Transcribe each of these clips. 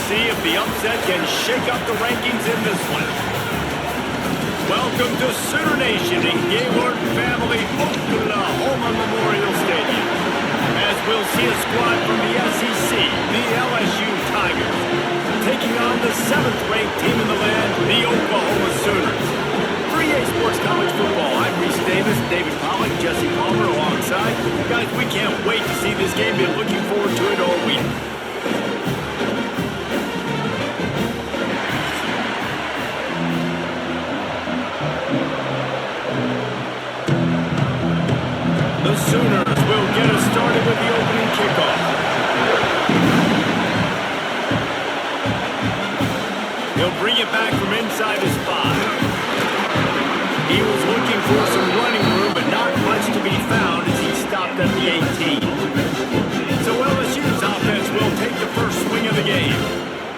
see if the upset can shake up the rankings in this one. Welcome to Sooner Nation in Gaylord Family Oklahoma Memorial Stadium. As we'll see a squad from the SEC, the LSU Tigers, taking on the 7th-ranked team in the land, the Oklahoma Sooners. 3A Sports College Football, I'm Reese Davis, David Pollock, Jesse Palmer alongside. Guys, we can't wait to see this game. Been looking forward to it all week. The Sooners will get us started with the opening kickoff. He'll bring it back from inside his 5. He was looking for some running room, but not much to be found as he stopped at the 18. So LSU's offense will take the first swing of the game.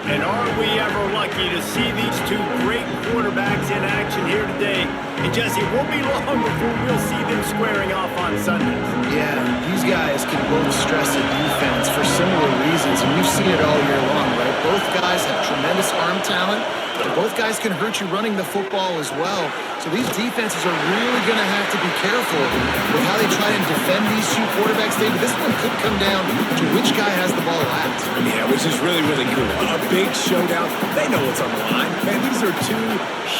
And are we ever lucky to see these two great quarterbacks in action here today? And Jesse, it won't be long before we'll see them squaring off on Sundays. Yeah, these guys can both stress the defense for similar reasons, and we've seen it all year long, right? Both guys have tremendous arm talent, and both guys can hurt you running the football as well. So these defenses are really going to have to be careful with how they try and defend these two quarterbacks. David, this one could come down to which guy has the ball last. Yeah, which is really, really cool. A big showdown. They know what's on the line. Man, these are two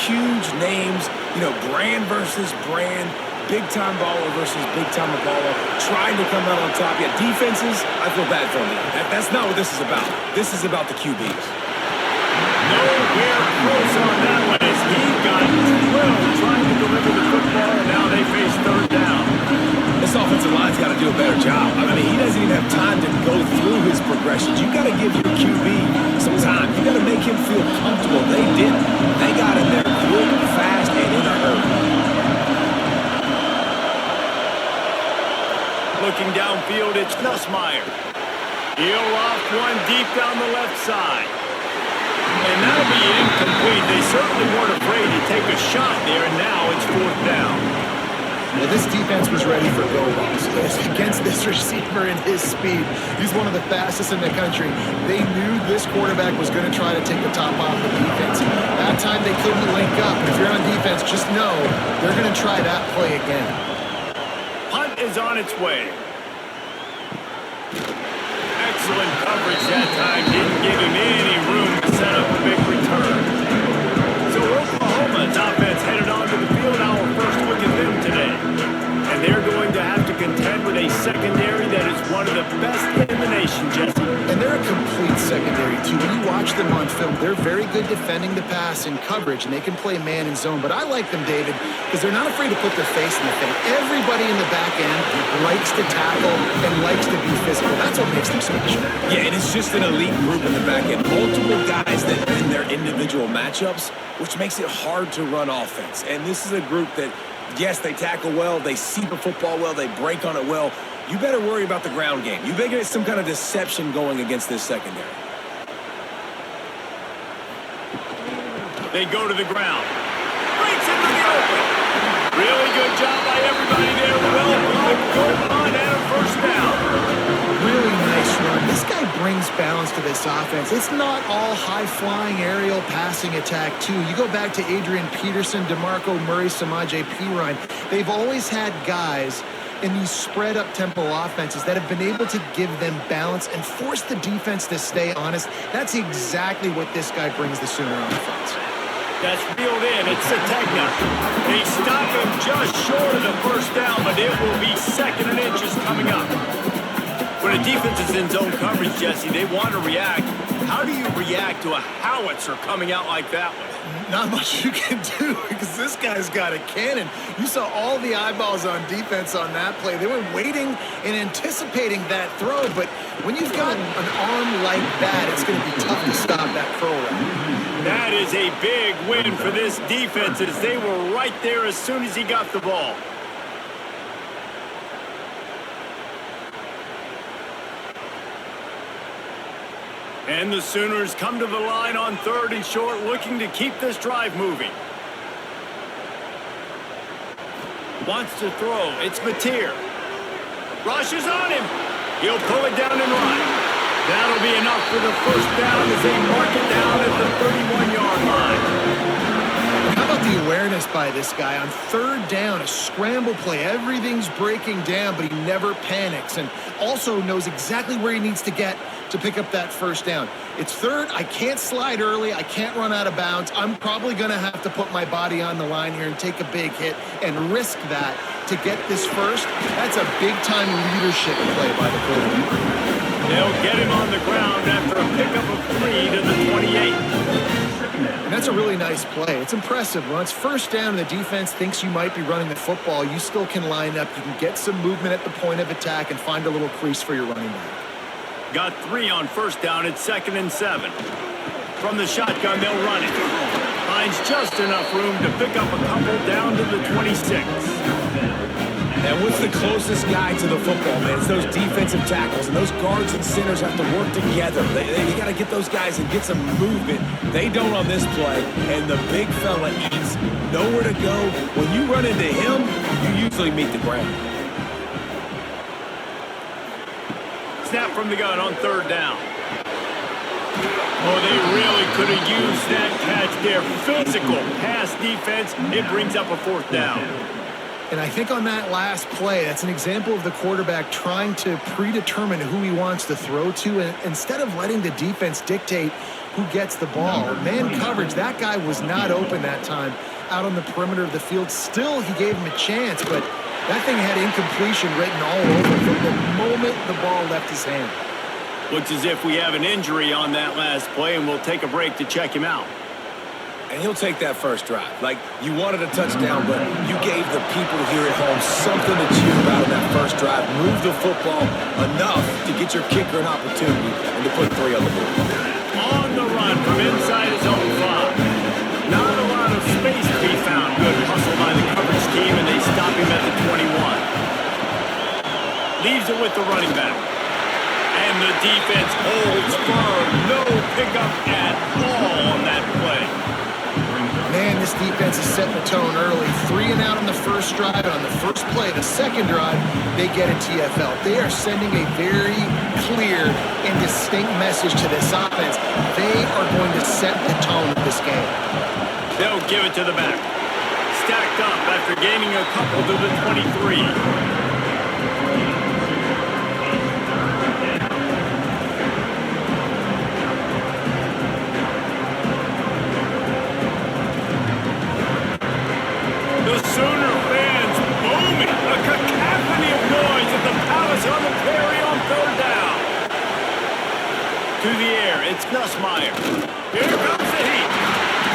huge names, you know, brand versus brand, big-time baller versus big-time baller, trying to come out on top. Yeah, defenses, I feel bad for them. That's not what this is about. This is about the QBs. Nowhere close on that one as he got drilled trying to deliver the football, and now they face 3rd down. This offensive line's got to do a better job. I mean, he doesn't even have time to go through his progressions. You got to give your QB some time. You got to make him feel comfortable. They didn't. They got in there quick, fast, and in a hurry. Looking downfield, it's Nussmeier. He'll off one deep down the left side. And that'll be incomplete. They certainly weren't afraid to take a shot there, and now it's 4th down. Well, this defense was ready for go balls against this receiver and his speed. He's one of the fastest in the country. They knew this quarterback was going to try to take the top off the defense. That time they couldn't link up. If you're on defense, just know they're going to try that play again. Punt is on its way. Excellent coverage that time. Didn't give him any room to set up a big return. So Oklahoma's offense headed onto the field. Our first look at them today. And they're going to have to contend with a secondary that is one of the best in the nation, Jesse. And they're a complete secondary, too. When you watch them on film, they're very good defending the pass in coverage, and they can play man and zone. But I like them, David, because they're not afraid to put their face in the thing. Everybody in the back end likes to tackle and likes to be physical. That's what makes them special. Yeah, and it's just an elite group in the back end. Multiple guys that win their individual matchups, which makes it hard to run offense. And this is a group that, yes, they tackle well, they see the football well, they break on it well. You better worry about the ground game. You better get some kind of deception going against this secondary. They go to the ground. Breaks into the open. Really good job by everybody there. Well blocked, goal line, and a 1st down. Really nice run. This guy brings balance to this offense. It's not all high-flying aerial passing attack, too. You go back to Adrian Peterson, DeMarco Murray, Samaje Perine. They've always had guys in these spread-up tempo offenses that have been able to give them balance and force the defense to stay honest. That's exactly what this guy brings the Sooner offense. That's reeled in. It's Sategna. They stop him just short of the 1st down, but it will be 2nd and inches coming up. When a defense is in zone coverage, Jesse, they want to react. How do you react to a howitzer coming out like that one? Not much you can do because this guy's got a cannon. You saw all the eyeballs on defense on that play. They were waiting and anticipating that throw, but when you've got an arm like that, it's going to be tough to stop that curl route. That is a big win for this defense as they were right there as soon as he got the ball. And the Sooners come to the line on 3rd and short, looking to keep this drive moving. Wants to throw. It's Mateer. Rushes on him. He'll pull it down and run. That'll be enough for the first down as they mark it down at the 31-yard line. How about the awareness by this guy on third down, a scramble play. Everything's breaking down, but he never panics and also knows exactly where he needs to get to pick up that first down. It's third. I can't slide early. I can't run out of bounds. I'm probably going to have to put my body on the line here and take a big hit and risk that to get this first. That's a big-time leadership play by the quarterback. They'll get him on the ground after a pickup of 3 to the 28. And that's a really nice play. It's impressive. When it's first down and the defense thinks you might be running the football, you still can line up. You can get some movement at the point of attack and find a little crease for your running back. Got 3 on first down at 2nd and 7. From the shotgun, they'll run it. Finds just enough room to pick up a couple down to the 26. And what's the closest guy to the football, man? It's those defensive tackles, and those guards and centers have to work together. They got to get those guys and get some movement. They don't on this play, and the big fella eats nowhere to go. When you run into him, you usually meet the ground. Snap from the gun on third down. Oh, they really could have used that catch there. Physical pass defense. It brings up a fourth down. And I think on that last play, that's an example of the quarterback trying to predetermine who he wants to throw to, and instead of letting the defense dictate who gets the ball. Man coverage, that guy was not open that time out on the perimeter of the field. Still, he gave him a chance, but that thing had incompletion written all over it from the moment the ball left his hand. Looks as if we have an injury on that last play, and we'll take a break to check him out. And he'll take that first drive. Like, you wanted a touchdown, but you gave the people here at home something to cheer about in that first drive. Move the football enough to get your kicker an opportunity and to put 3 on the board. On the run from inside his own 5. Not a lot of space to be found. Good hustle by the coverage team, and they stop him at the 21. Leaves it with the running back. And the defense holds firm. No pickup at all on that play. Man, this defense is setting the tone early. 3 and out on the first drive, and on the first play, the second drive, they get a TFL. They are sending a very clear and distinct message to this offense. They are going to set the tone of this game. They'll give it to the back. Stacked up after gaining a couple to the 23. Sooner fans booming, a cacophony of noise at the Palace on the Prairie on third down. To the air, it's Nussmeier. Here comes the heat.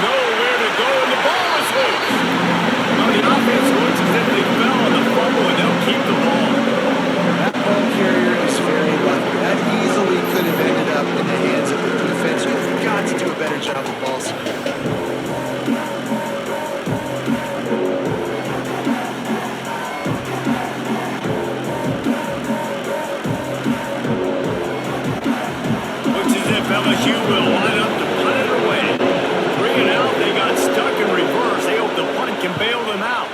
Nowhere to go, and the ball is loose. Well, the offense looks as if they fell on the fumble, and they'll keep the ball. That ball carrier is very lucky. That easily could have ended up in the hands of the defense. You've got to do a better job of ball security. LSU will line up to punt it away. 3 and out, they got stuck in reverse. They hope the punt can bail them out.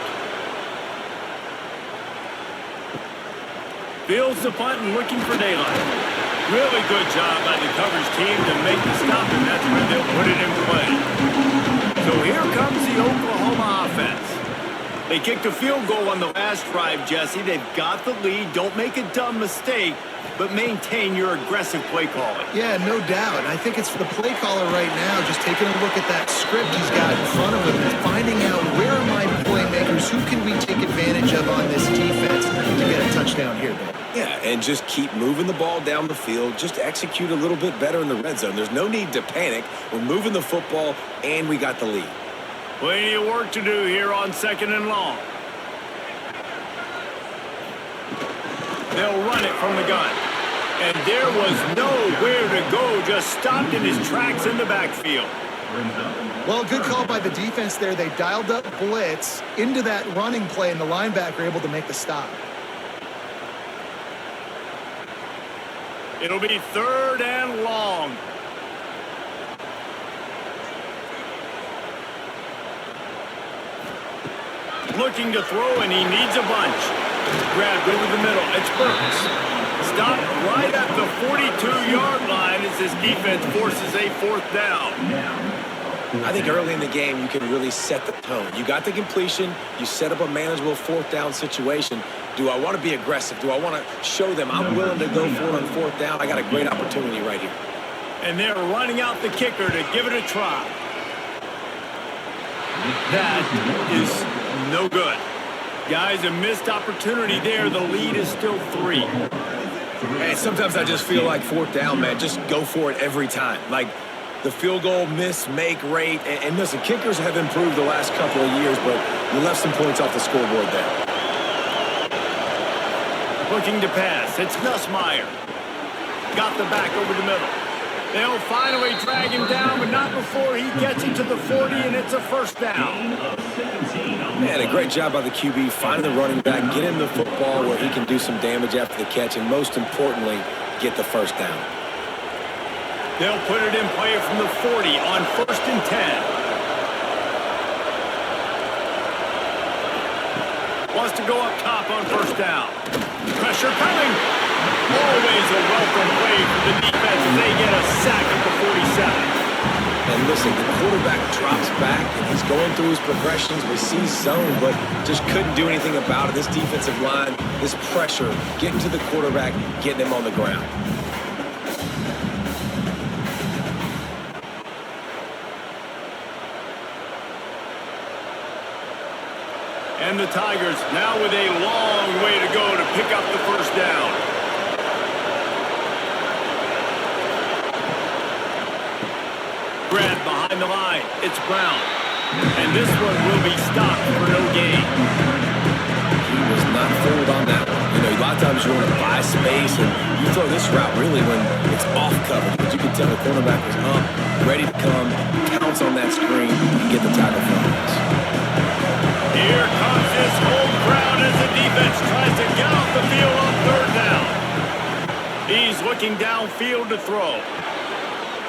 Fields the punt and looking for daylight. Really good job by the coverage team to make the stop, and that's where they'll put it in play. So here comes the Oklahoma offense. They kicked a field goal on the last drive, Jesse. They've got the lead. Don't make a dumb mistake, but maintain your aggressive play calling. Yeah, no doubt. I think it's for the play caller right now, just taking a look at that script he's got in front of him and finding out where are my playmakers, who can we take advantage of on this defense to get a touchdown here. Yeah, and just keep moving the ball down the field. Just execute a little bit better in the red zone. There's no need to panic. We're moving the football, and we got the lead. Plenty of work to do here on 2nd and long. They'll run it from the gun. And there was nowhere to go, just stopped in his tracks in the backfield. Well, good call by the defense there. They dialed up blitz into that running play, and the linebacker able to make the stop. It'll be 3rd and long. Looking to throw, and he needs a bunch. Grabbed over the middle. It's Burks. Stopped right at the 42-yard line. this defense forces a fourth down. I think early in the game, you can really set the tone. You got the completion. You set up a manageable fourth down situation. Do I want to be aggressive? Do I want to show them I'm willing to go for it on fourth down? I got a great opportunity right here. And they're running out the kicker to give it a try. That is no good. Guys, a missed opportunity there. The lead is still 3. And sometimes I just feel like fourth down, man, just go for it every time. Like the field goal miss-make rate. And listen, kickers have improved the last couple of years, but you left some points off the scoreboard there. Looking to pass. It's Nussmeier. Got the back over the middle. They'll finally drag him down, but not before he gets it to the 40, and it's a first down. Man, a great job by the QB finding the running back, get him the football where he can do some damage after the catch, and most importantly, get the first down. They'll put it in play from the 40 on 1st and 10. Wants to go up top on first down. Pressure coming. Always a welcome play for the defense as they get a sack at the 47. And listen, the quarterback drops back, and he's going through his progressions. We see zone, but just couldn't do anything about it. This defensive line, this pressure, getting to the quarterback, getting him on the ground. And the Tigers now with a long way to go to pick up the first down. Grab behind the line. It's Brown. And this one will be stopped for no gain. He was not fooled on that one. You know, a lot of times you want to buy space, and you throw this route really when it's off coverage. But you can tell the cornerback was up, ready to come, counts on that screen, and get the tackle for him. Here comes his home crowd as the defense tries to get off the field on third down. He's looking downfield to throw.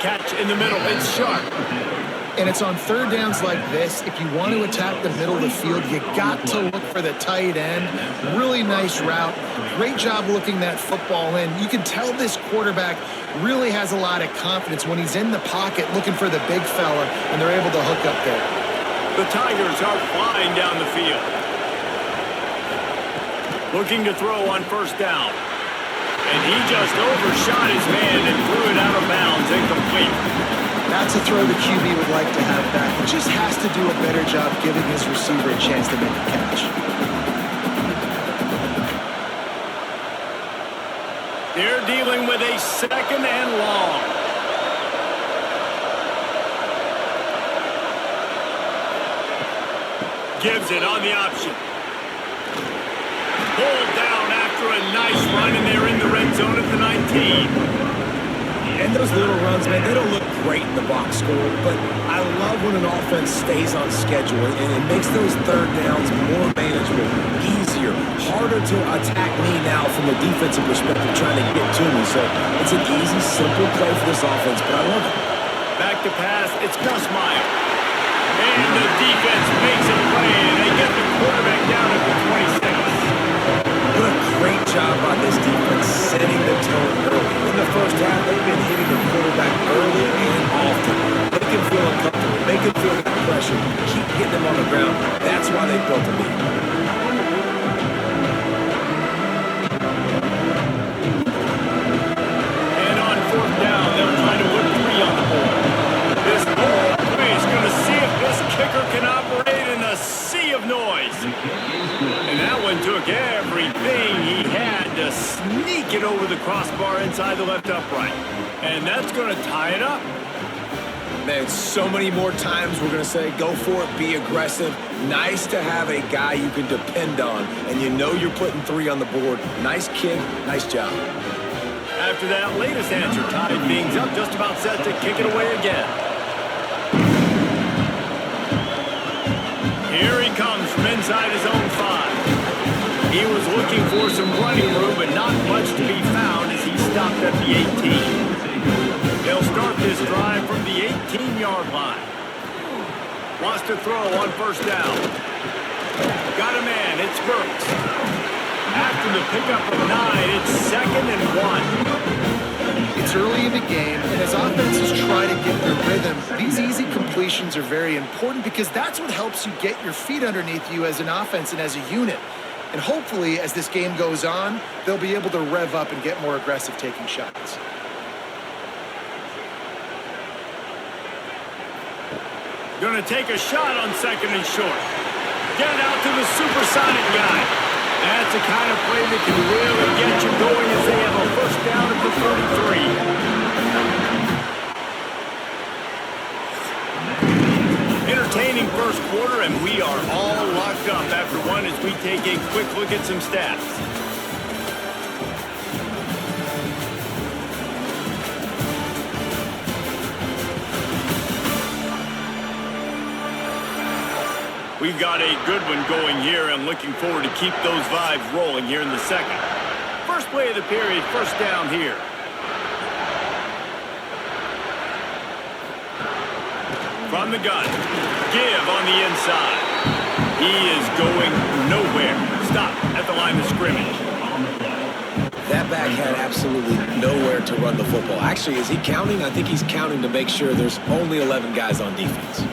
Catch in the middle. It's sharp. And it's on third downs like this. If you want to attack the middle of the field, you got to look for the tight end. Really nice route. Great job looking that football in. You can tell this quarterback really has a lot of confidence when he's in the pocket looking for the big fella, and they're able to hook up there. The Tigers are flying down the field. Looking to throw on first down. And he just overshot his man and threw it out of bounds, incomplete. That's a throw the QB would like to have back. He just has to do a better job giving his receiver a chance to make a catch. They're dealing with a second and long. Gives it on the option. Pulled down after a nice run, and they're in the red zone at the 19. And those little runs, man, they don't look great in the box score, but I love when an offense stays on schedule, and it makes those third downs more manageable, easier, harder to attack me now from a defensive perspective trying to get to me. So it's an easy, simple play for this offense, but I love it. Back to pass, it's Nussmeier. And the defense makes a play, and they get the quarterback down at the 26. What a great job by this defense setting the tone early. In the first half, they've been hitting the quarterback early and often. Make him feel uncomfortable. Make him feel that pressure. Keep getting him on the ground. That's why they built the lead. And on fourth down, they'll try to put 3 on the board. This whole play is going to see if this kicker can operate in a sea of noise. And that one took everything he had to sneak it over the crossbar inside the left upright. And that's going to tie it up. Man, so many more times we're going to say, go for it, be aggressive. Nice to have a guy you can depend on, and you know you're putting 3 on the board. Nice kick, nice job. After that latest answer, tied things up, just about set to kick it away again. Here he comes from inside his own 5. He was looking for some running room, but not much to be found as he stopped at the 18. They'll start this drive from the 18-yard line. Wants to throw on first down. Got a man, it's Burks. After the pickup of 9, it's 2nd and 1. It's early in the game, and as offenses try to get their rhythm, these easy completions are very important because that's what helps you get your feet underneath you as an offense and as a unit. And hopefully, as this game goes on, they'll be able to rev up and get more aggressive taking shots. Going to take a shot on 2nd and short. Get it out to the supersonic guy. That's the kind of play that can really get you going as they have a first down at the 33. Entertaining first quarter, and we are all locked up after one as we take a quick look at some stats. We've got a good one going here. I'm looking forward to keep those vibes rolling here in the second. First play of the period, first down here. From the gun, give on the inside. He is going nowhere. Stop at the line of scrimmage. That back had absolutely nowhere to run the football. Actually, is he counting? I think he's counting to make sure there's only 11 guys on defense.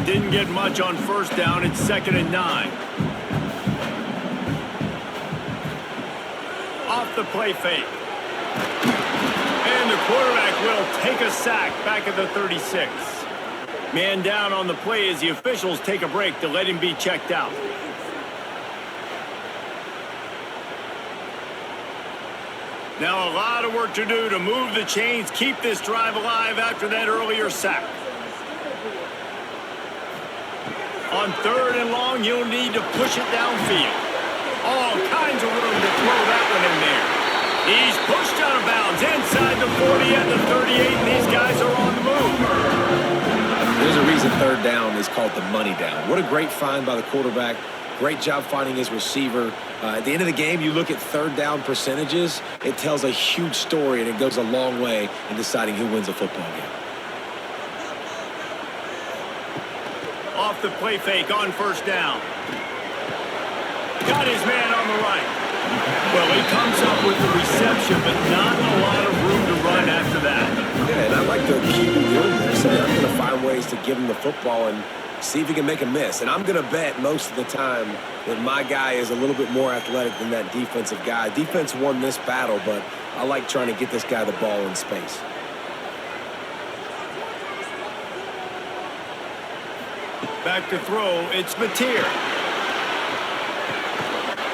Didn't get much on first down. It's 2nd and 9. Off the play fake. And the quarterback will take a sack back at the 36. Man down on the play as the officials take a break to let him be checked out. Now a lot of work to do to move the chains, keep this drive alive after that earlier sack. On 3rd and long, you'll need to push it downfield. All kinds of room to throw that one in there. He's pushed out of bounds inside the 40 at the 38, and these guys are on the move. There's a reason 3rd down is called the money down. What a great find by the quarterback. Great job finding his receiver. At the end of the game, you look at 3rd down percentages. It tells a huge story, and it goes a long way in deciding who wins a football game. Off the play fake on first down. Got his man on the right. Well, he comes up with the reception, but not a lot of room to run after that. Yeah, and I like the QB doing this. I'm going to find ways to give him the football and see if he can make a miss. And I'm going to bet most of the time that my guy is a little bit more athletic than that defensive guy. Defense won this battle, but I like trying to get this guy the ball in space. Back to throw, it's Mateer.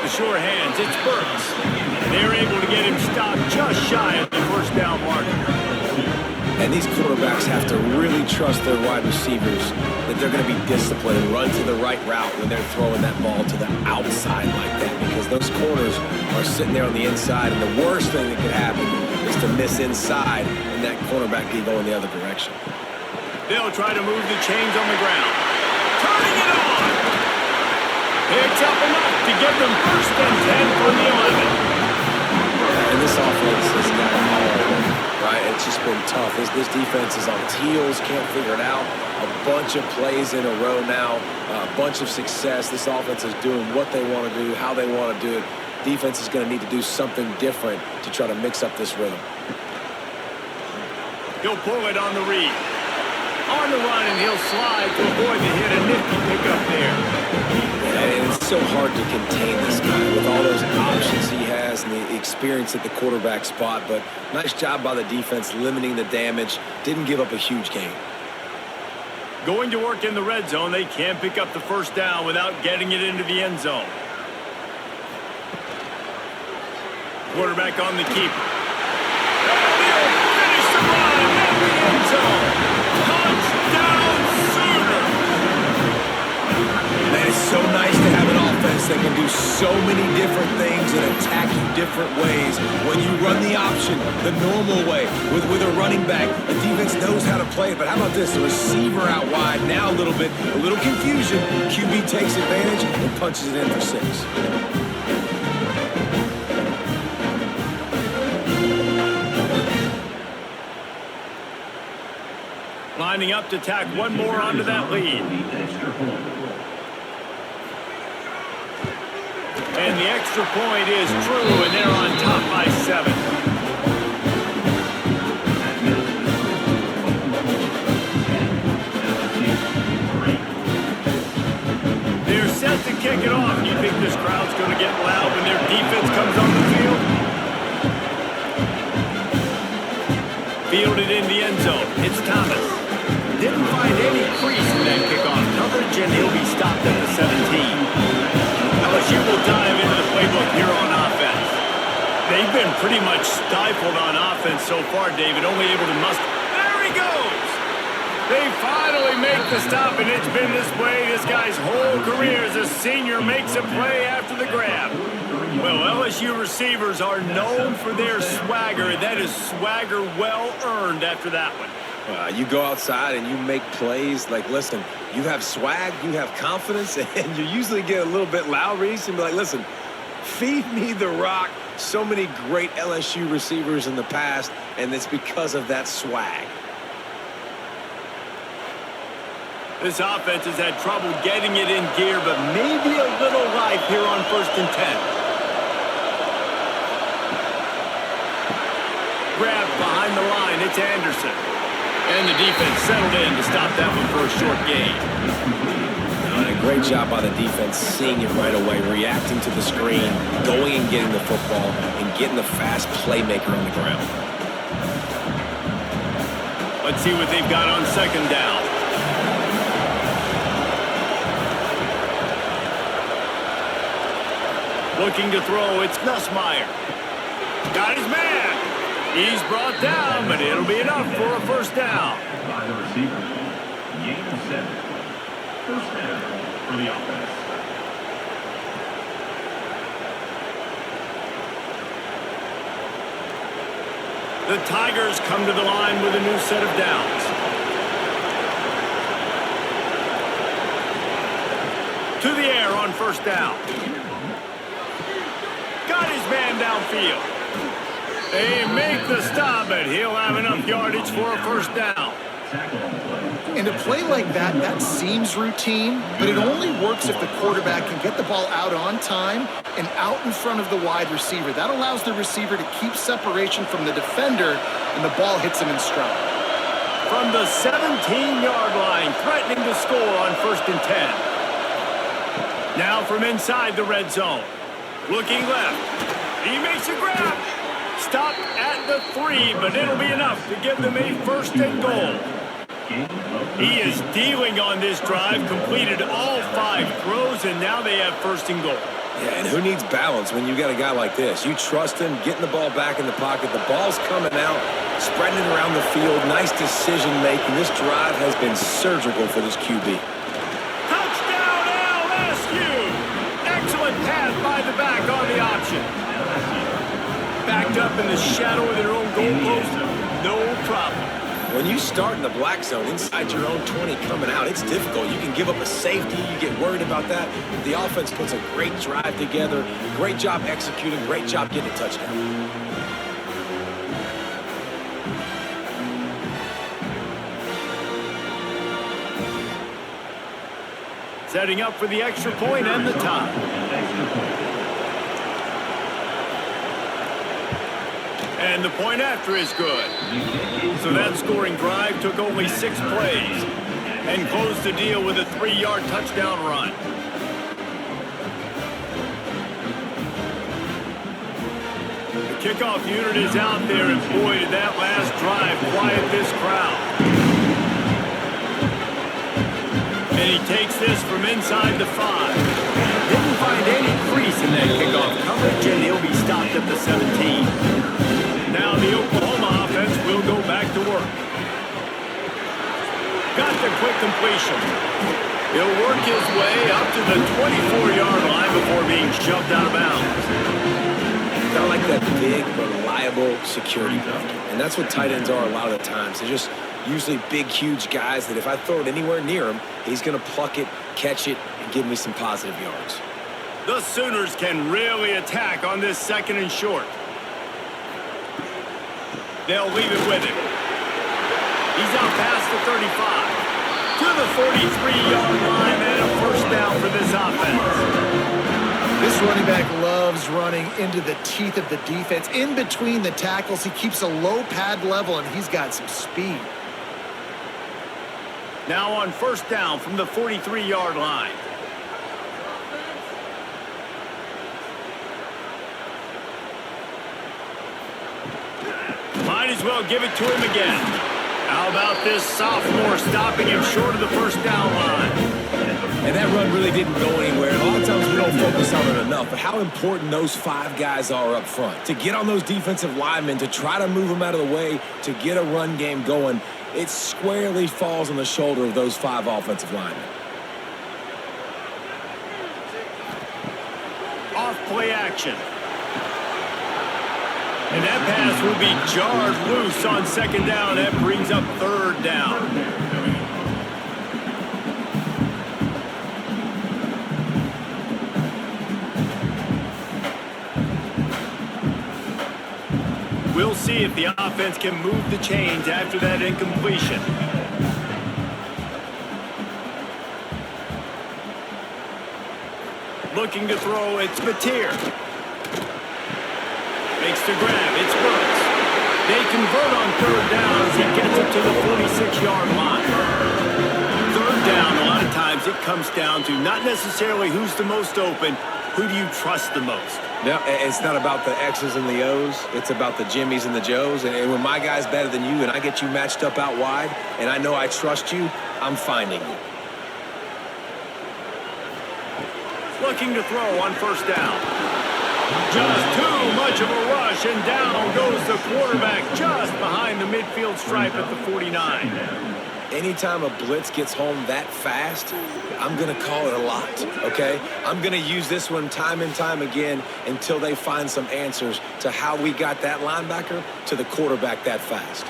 The sure hands, it's Burks. They're able to get him stopped just shy of the first down marker. And these quarterbacks have to really trust their wide receivers that they're going to be disciplined and run to the right route when they're throwing that ball to the outside like that, because those corners are sitting there on the inside, and the worst thing that could happen is to miss inside and that cornerback be going the other direction. They'll try to move the chains on the ground. Turning it on. Picks up enough to get them 1st and 10 from the 11. And this offense has got it all over, right? It's just been tough. This defense is on heels, can't figure it out. A bunch of plays in a row now, a bunch of success. This offense is doing what they want to do, how they want to do it. Defense is going to need to do something different to try to mix up this rhythm. He'll pull it on the read. On the run, and he'll slide to avoid the hit. A nifty pickup there. And it's so hard to contain this guy with all those options he has and the experience at the quarterback spot. But nice job by the defense limiting the damage. Didn't give up a huge gain. Going to work in the red zone. They can't pick up the first down without getting it into the end zone. Quarterback on the keeper. He'll finish the run in the end zone. Touchdown, Sooner! Man, it's so nice to have an offense that can do so many different things and attack you different ways. When you run the option the normal way with a running back, the defense knows how to play it. But how about this? The receiver out wide, now a little confusion. QB takes advantage and punches it in for 6. Lining up to tack one more onto that lead. And the extra point is true, and they're on top by 7. this crowd's going to get loud when their defense comes on the field. Fielded in the end zone. It's Thomas. Didn't find any crease in that kickoff coverage, and he'll be stopped at the 17. LSU will dive into the playbook here on offense. They've been pretty much stifled on offense so far, David, only able to muster. There he goes! They finally make the stop, and it's been this way this guy's whole career as a senior makes a play after the grab. Well, LSU receivers are known for their swagger. That is swagger well earned after that one. You go outside and you make plays. Like, listen, you have swag, you have confidence, and you usually get a little bit loud, Reese, and be like, listen, feed me the rock. So many great LSU receivers in the past, and it's because of that swag. This offense has had trouble getting it in gear, but maybe a little life here on 1st and 10. Grabbed behind the line, it's Anderson. And the defense settled in to stop that one for a short gain. A great job by the defense, seeing it right away, reacting to the screen, going and getting the football, and getting the fast playmaker on the ground. Let's see what they've got on 2nd down. Looking to throw, it's Nussmeier. Got his man. He's brought down, but it'll be enough for a 1st down. By the receiver, gain of 7. 1st down for the offense. The Tigers come to the line with a new set of downs. To the air on 1st down. Got his man downfield. They make the stop, but he'll have enough yardage for a 1st down. In a play like that, that seems routine, but it only works if the quarterback can get the ball out on time and out in front of the wide receiver. That allows the receiver to keep separation from the defender, and the ball hits him in stride. From the 17-yard line, threatening to score on 1st and 10. Now from inside the red zone. Looking left. He makes a grab. Stopped at the 3, but it'll be enough to give them a 1st and goal. He is dealing on this drive, completed all 5 throws, and now they have 1st and goal. Yeah, and who needs balance when you got a guy like this? You trust him, getting the ball back in the pocket. The ball's coming out, spreading it around the field. Nice decision-making. This drive has been surgical for this QB. Touchdown, LSU! Excellent pass by the back on the option. Backed up in the shadow of their own goalpost, no problem. When you start in the black zone inside your own 20 coming out, it's difficult. You can give up a safety. You get worried about that. The offense puts a great drive together. Great job executing. Great job getting a touchdown. Setting up for the extra point and the tie. And the point after is good. So that scoring drive took only 6 plays and closed the deal with a 3-yard touchdown run. The kickoff unit is out there, and boy, did that last drive quiet this crowd. And he takes this from inside the 5. Didn't find any crease in that kickoff coverage, and he'll be stopped at the 17. Now the Oklahoma offense will go back to work. Got the quick completion. He'll work his way up to the 24-yard line before being shoved out of bounds. Kind of like that big, reliable security blanket. And that's what tight ends are a lot of the times. They're just usually big, huge guys that if I throw it anywhere near him, he's going to pluck it, catch it, and give me some positive yards. The Sooners can really attack on this 2nd and short. They'll leave it with him. He's out past the 35. To the 43-yard line and a 1st down for this offense. This running back loves running into the teeth of the defense. In between the tackles, he keeps a low pad level, and he's got some speed. Now on 1st down from the 43-yard line. Might as well give it to him again. How about this sophomore stopping him short of the first down line? And that run really didn't go anywhere. A lot of times we don't focus on it enough, but how important those 5 guys are up front. To get on those defensive linemen, to try to move them out of the way, to get a run game going, it squarely falls on the shoulder of those 5 offensive linemen. Off play action. And that pass will be jarred loose on second down. That brings up third down. We'll see if the offense can move the chains after that incompletion. Looking to throw, it's Mateer. Makes the grab, it's Burks. They convert on third down as he gets it to the 46-yard line. Third down, a lot of times it comes down to not necessarily who's the most open, who do you trust the most? No, it's not about the X's and the O's. It's about the Jimmies and the Joes. And when my guy's better than you and I get you matched up out wide and I know I trust you, I'm finding you. Looking to throw on first down. Just too much of a rush, and down goes the quarterback just behind the midfield stripe at the 49. Anytime a blitz gets home that fast, I'm going to call it a lot, okay? I'm going to use this one time and time again until they find some answers to how we got that linebacker to the quarterback that fast.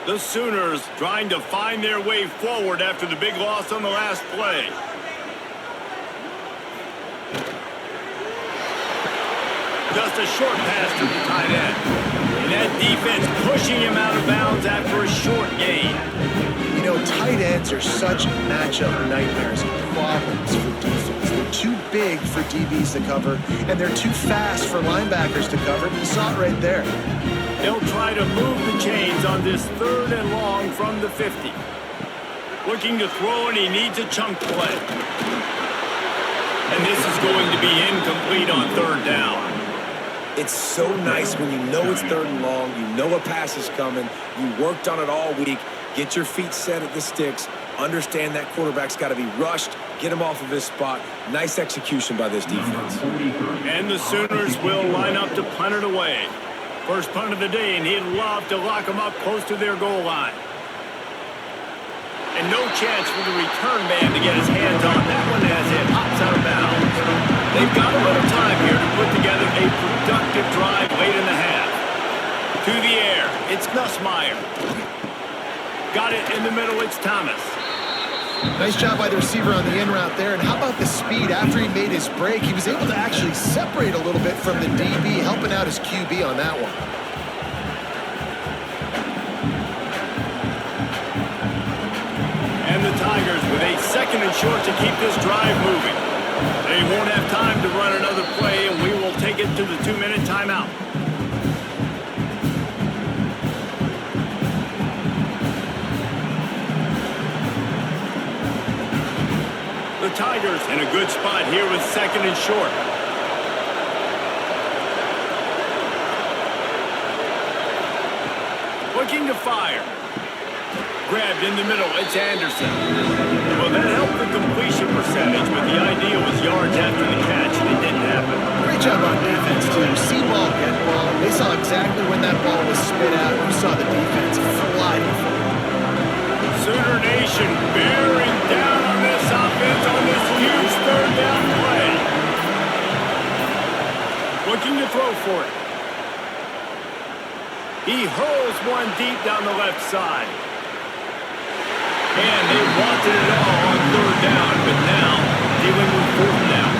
The Sooners trying to find their way forward after the big loss on the last play. Just a short pass to the tight end. And that defense pushing him out of bounds after a short gain. You know, tight ends are such matchup nightmares and problems for defense. They're too big for DBs to cover, and they're too fast for linebackers to cover. You saw it right there. They'll try to move the chains on this third and long from the 50. Looking to throw, and he needs a chunk play. And this is going to be incomplete on third down. It's so nice when you know it's third and long, you know a pass is coming, you worked on it all week, get your feet set at the sticks, understand that quarterback's got to be rushed, get him off of his spot. Nice execution by this defense. And the Sooners will line up to punt it away. First punt of the day, and he'd love to lock them up close to their goal line. And no chance for the return man to get his hands on that one as it hops out of bounds. They've got a little time here to put together a productive drive late in the half. To the air, it's Nussmeier. Got it in the middle, it's Thomas. Nice job by the receiver on the in route there. And how about the speed? After he made his break, he was able to actually separate a little bit from the DB, helping out his QB on that one. And the Tigers with a second and short to keep this drive moving. They won't have time to run another play, and we will take it to the 2-minute timeout. The Tigers in a good spot here with second and short. Looking to fire. Grabbed in the middle, it's Anderson. Well, that helped the completion percentage, but the idea was yards after the catch, and it didn't happen. Great job on defense, too. See ball, get ball. They saw exactly when that ball was spit out. You saw the defense fly before. Sooner Nation bearing down on this offense on this huge third down play. Looking to throw for it. He hurls one deep down the left side. And they wanted it all on third down, but now dealing with fourth down.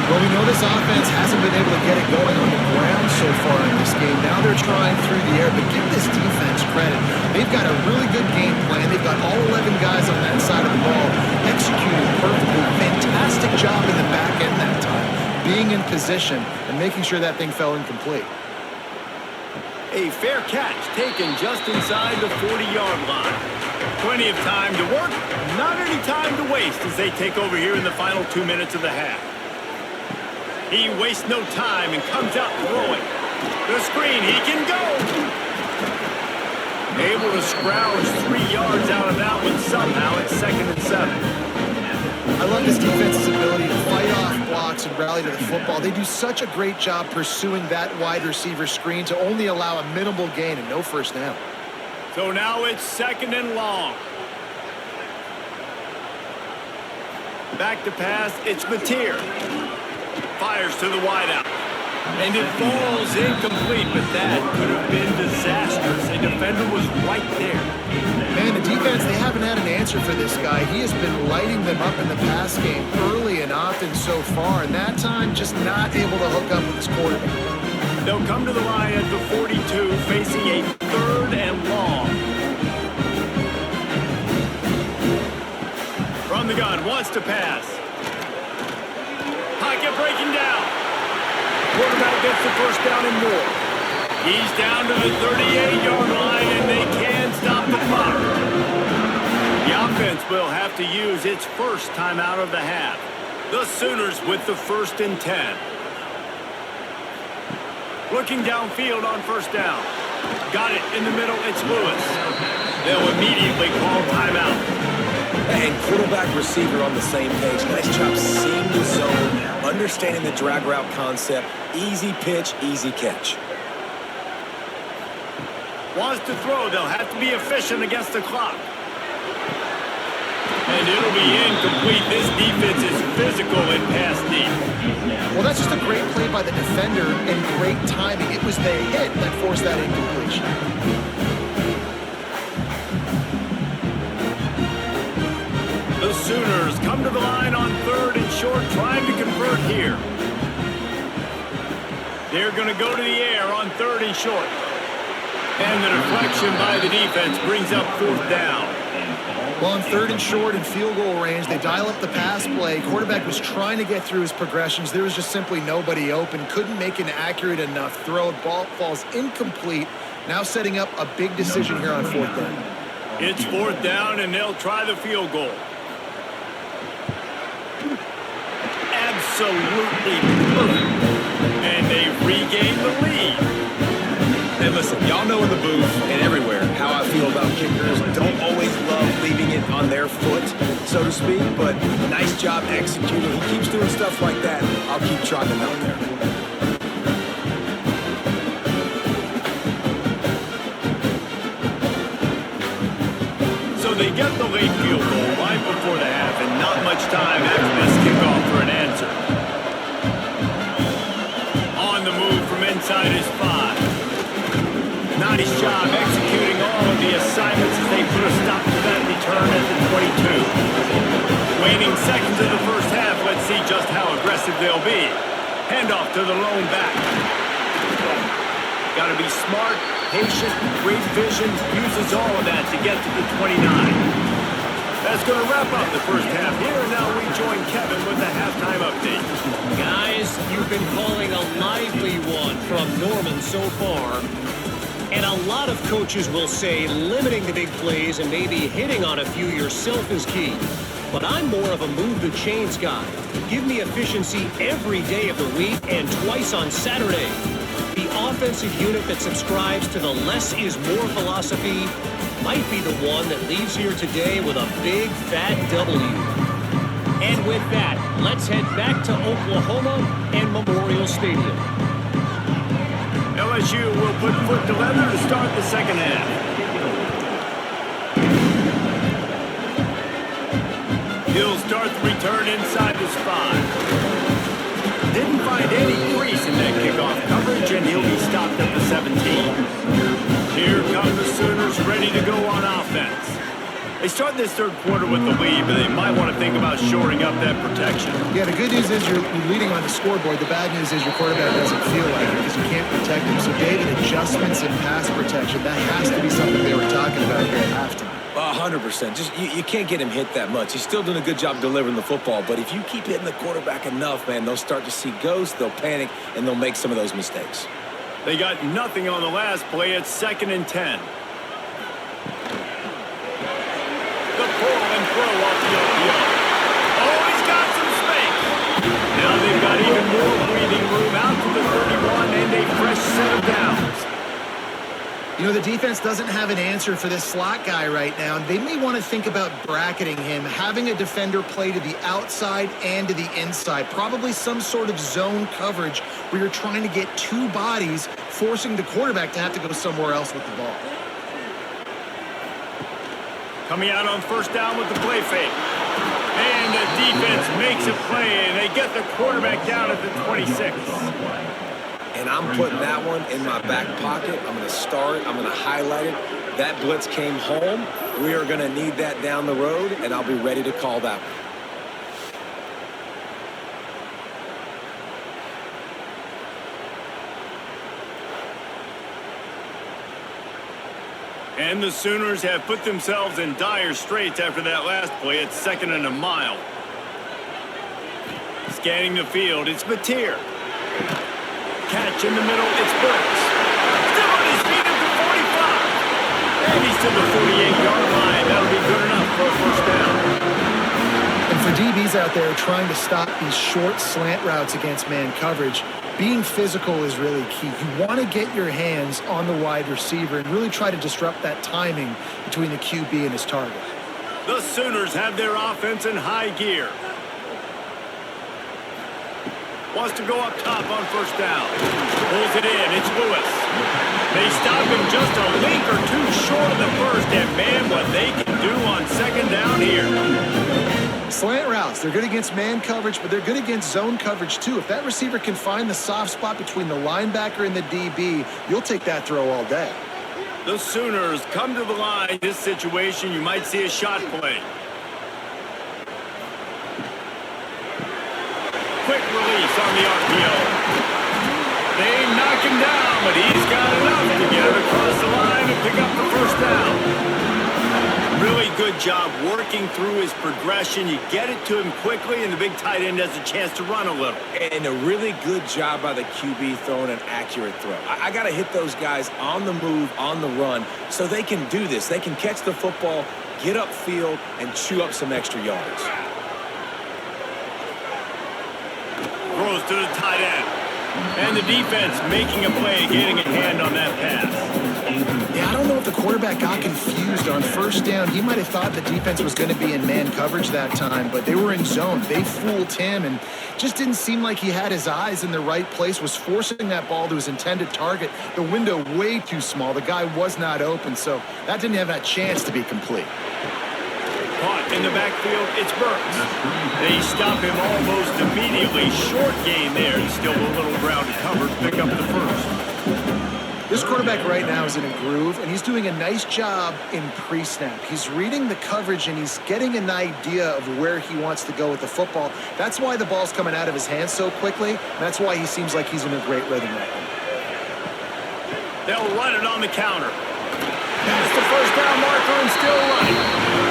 Well, we know this offense hasn't been able to get it going on the ground so far in this game. Now they're trying through the air, but give this defense credit. They've got a really good game plan. They've got all 11 guys on that side of the ball executing perfectly. Fantastic job in the back end that time, being in position and making sure that thing fell incomplete. A fair catch taken just inside the 40-yard line. Plenty of time to work, not any time to waste as they take over here in the final 2 minutes of the half. He wastes no time and comes out throwing. The screen, he can go. Able to scrounge 3 yards out of that one somehow at 2nd and 7. I love this defense's ability to fight off blocks and rally to the football. They do such a great job pursuing that wide receiver screen to only allow a minimal gain and no first down. So now it's 2nd and long. Back to pass, it's Mateer. Fires to the wideout. And it falls incomplete, but that could have been disastrous. A defender was right there. Man, the defense, they haven't had an answer for this guy. He has been lighting them up in the pass game early and often so far, and that time just not able to hook up with his quarterback. They'll come to the line at the 42, facing a 3rd and long. From the gun, wants to pass. Pocket breaking down. Quarterback gets the first down and more. He's down to the 38-yard line, and they can stop the clock. The offense will have to use its first timeout of the half. The Sooners with the 1st and 10. Looking downfield on first down. Got it in the middle, it's Lewis. They'll immediately call timeout. And quarterback receiver on the same page. Nice job seeing the zone, understanding the drag route concept. Easy pitch, easy catch. Wants to throw. They'll have to be efficient against the clock. And it'll be incomplete. This defense is physical and pass deep. Well, that's just a great play by the defender and great timing. It was the hit that forced that incompletion. The Sooners come to the line on 3rd and short, trying to convert here. They're going to go to the air on 3rd and short. And the deflection by the defense brings up 4th down. Well, on 3rd and short and field goal range, they dial up the pass play. Quarterback was trying to get through his progressions. There was just simply nobody open. Couldn't make an accurate enough throw. Ball falls incomplete. Now setting up a big decision here on 4th down. It's 4th down, and they'll try the field goal. Absolutely perfect. And they regain the lead. And listen, y'all know in the booth and everywhere how I feel about kickers. Don't always love leaving it on their foot, so to speak, but nice job executing. He keeps doing stuff like that. I'll keep trotting him out there. So they get the late field goal right before the half, and not much time after this kickoff for an answer. On the move from inside his 5. Nice job executing all of the assignments as they put a stop to that return at the 22. Waning seconds of the first half, let's see just how aggressive they'll be. Handoff to the lone back. Got to be smart, patient, great vision, uses all of that to get to the 29. That's going to wrap up the first half here, and now we join Kevin with the halftime update. Guys, you've been calling a lively one from Norman so far. And a lot of coaches will say limiting the big plays and maybe hitting on a few yourself is key. But I'm more of a move the chains guy. Give me efficiency every day of the week and twice on Saturday. The offensive unit that subscribes to the less is more philosophy might be the one that leaves here today with a big fat W. And with that, let's head back to Oklahoma and Memorial Stadium. LSU will put foot to leather to start the second half. He'll start the return inside his 5. Didn't find any crease in that kickoff coverage, and he'll be stopped at the 17. Here come the Sooners ready to go on offense. They start this third quarter with the lead, but they might want to think about shoring up that protection. Yeah, the good news is you're leading on the scoreboard. The bad news is your quarterback doesn't feel like it because you can't protect him. So, David, adjustments in pass protection, that has to be something they were talking about here at halftime. 100%. Just you can't get him hit that much. He's still doing a good job delivering the football, but if you keep hitting the quarterback enough, man, they'll start to see ghosts, they'll panic, and they'll make some of those mistakes. They got nothing on the last play. It's 2nd and 10. The pull and throw off the RPO. Oh, he's got some space. Now they've got even more breathing set of downs. You know, the defense doesn't have an answer for this slot guy right now. They may want to think about bracketing him, having a defender play to the outside and to the inside. Probably some sort of zone coverage where you're trying to get two bodies, forcing the quarterback to have to go somewhere else with the ball. Coming out on first down with the play fake. And the defense makes a play, and they get the quarterback down at the 26. And I'm putting that one in my back pocket. I'm going to start. I'm going to highlight it. That blitz came home. We are going to need that down the road, and I'll be ready to call that one. And the Sooners have put themselves in dire straits after that last play. It's 2nd and a mile. Scanning the field, it's Mateer. Catch in the middle, it's Burks. Still on his feet at the 45. And he's to the 48-yard line. That'll be good enough for a first down. And for DBs out there trying to stop these short slant routes against man coverage, being physical is really key. You want to get your hands on the wide receiver and really try to disrupt that timing between the QB and his target. The Sooners have their offense in high gear. Wants to go up top on first down. Pulls it in. It's Lewis. They stop him just a link or two short of the first. And, man, what they can do on second down here. Slant routes, they're good against man coverage, but they're good against zone coverage, too. If that receiver can find the soft spot between the linebacker and the DB, you'll take that throw all day. The Sooners come to the line. This situation, you might see a shot play. Quick release on the RPO. They knock him down, but he's got enough to get it across the line and pick up the first down. Really good job working through his progression. You get it to him quickly, and the big tight end has a chance to run a little. And a really good job by the QB throwing an accurate throw. I got to hit those guys on the move, on the run, so they can do this. They can catch the football, get upfield, and chew up some extra yards. Throws to the tight end. And the defense making a play, getting a hand on that pass. Yeah, I don't know if the quarterback got confused on first down. He might have thought the defense was going to be in man coverage that time, but they were in zone. They fooled him and just didn't seem like he had his eyes in the right place, was forcing that ball to his intended target. The window way too small. The guy was not open, so that didn't have that chance to be complete. Caught in the backfield, it's Burks. They stop him almost immediately. Short gain there. Still a little ground to cover to pick up the first. This quarterback right now is in a groove, and he's doing a nice job in pre-snap. He's reading the coverage, and he's getting an idea of where he wants to go with the football. That's why the ball's coming out of his hands so quickly, and that's why he seems like he's in a great rhythm right now. They'll run it on the counter. That's the first down marker and still running.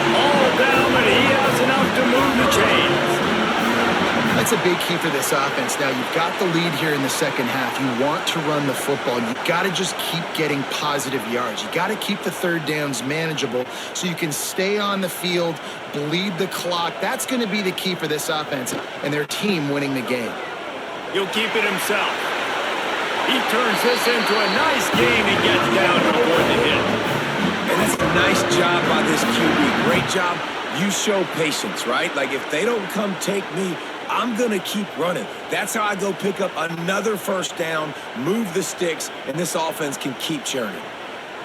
All down, but he has enough to move the chains. That's a big key for this offense. Now, you've got the lead here in the second half. You want to run the football. You've got to just keep getting positive yards. You got to keep the third downs manageable so you can stay on the field, bleed the clock. That's going to be the key for this offense and their team winning the game. He'll keep it himself. He turns this into a nice game and gets down to avoid the hit. And that's a nice job by this QB. Great job. You show patience, right? Like, if they don't come take me, I'm going to keep running. That's how I go pick up another first down, move the sticks, and this offense can keep churning.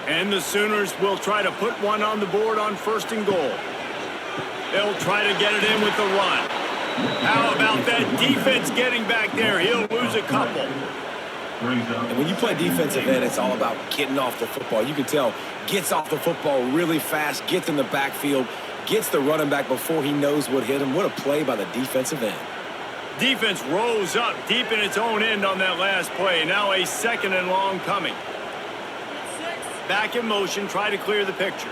And the Sooners will try to put one on the board on first and goal. They'll try to get it in with the run. How about that defense getting back there? He'll lose a couple. And when you play defensive end, it's all about getting off the football. You can tell, gets off the football really fast, gets in the backfield, gets the running back before he knows what hit him. What a play by the defensive end. Defense rose up deep in its own end on that last play. Now a second and long coming. Back in motion, try to clear the picture.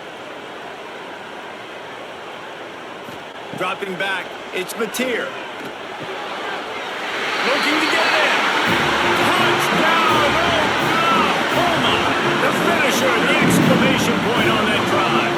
Dropping back, it's Mateer. Looking to get in. Touchdown, Oklahoma! The finisher, the exclamation point on that drive.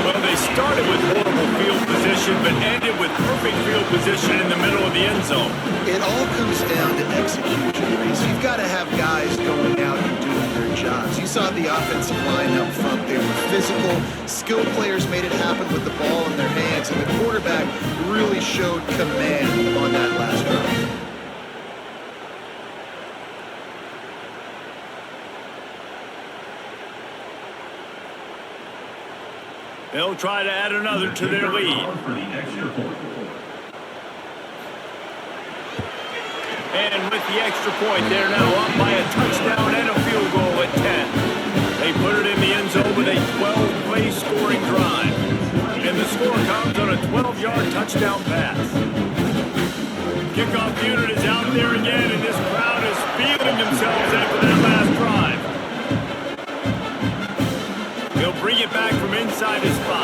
Well, they started with horrible terrible field position, but ended with perfect field position in the middle of the end zone. It all comes down to execution, Reese. You've got to have guys going out and doing their jobs. You saw the offensive line up front. They were physical. Skilled players made it happen with the ball in their hands, and the quarterback really showed command on that last drive. They'll try to add another to their lead. And with the extra point, they're now up by a touchdown and a field goal at 10. They put it in the end zone with a 12-play scoring drive. And the score comes on a 12-yard touchdown pass. Kickoff unit is out there again, and this crowd is feeling themselves after that last drive. He'll bring it back from inside his 5.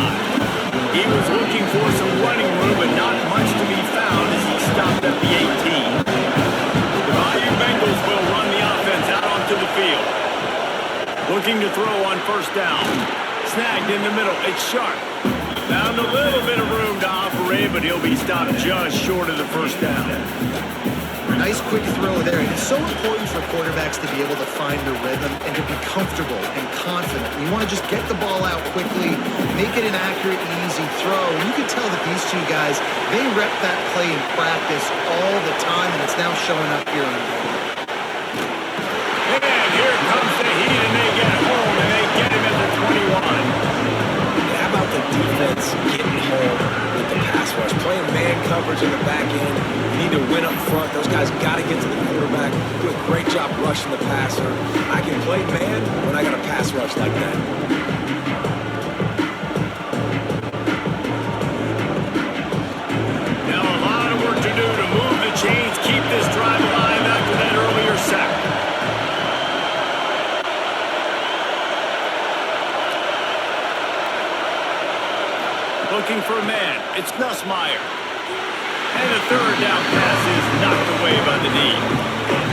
He was looking for some running room, but not much to be found as he stopped at the 18. The Bayou Bengals will run the offense out onto the field. Looking to throw on first down. Snagged in the middle. It's Sharp. Found a little bit of room to operate, but he'll be stopped just short of the first down. Nice quick throw there. It's so important for quarterbacks to be able to find their rhythm and to be comfortable and confident. You want to just get the ball out quickly, make it an accurate, easy throw. And you can tell that these two guys, they rep that play in practice all the time, and it's now showing up here on the field. And here comes the heat, and they get home, and they get him at the 21. How about the defense getting home with the pass rush? Playing man coverage in the back end. You need to win up front. Those guys got to get to the quarterback. Do a great job rushing the passer. I can play man when I got a pass rush like that. Now a lot of work to do to move the chains, keep this drive alive after that earlier sack. Looking for a man. It's Nussmeier. And the third down pass is knocked away by the knee.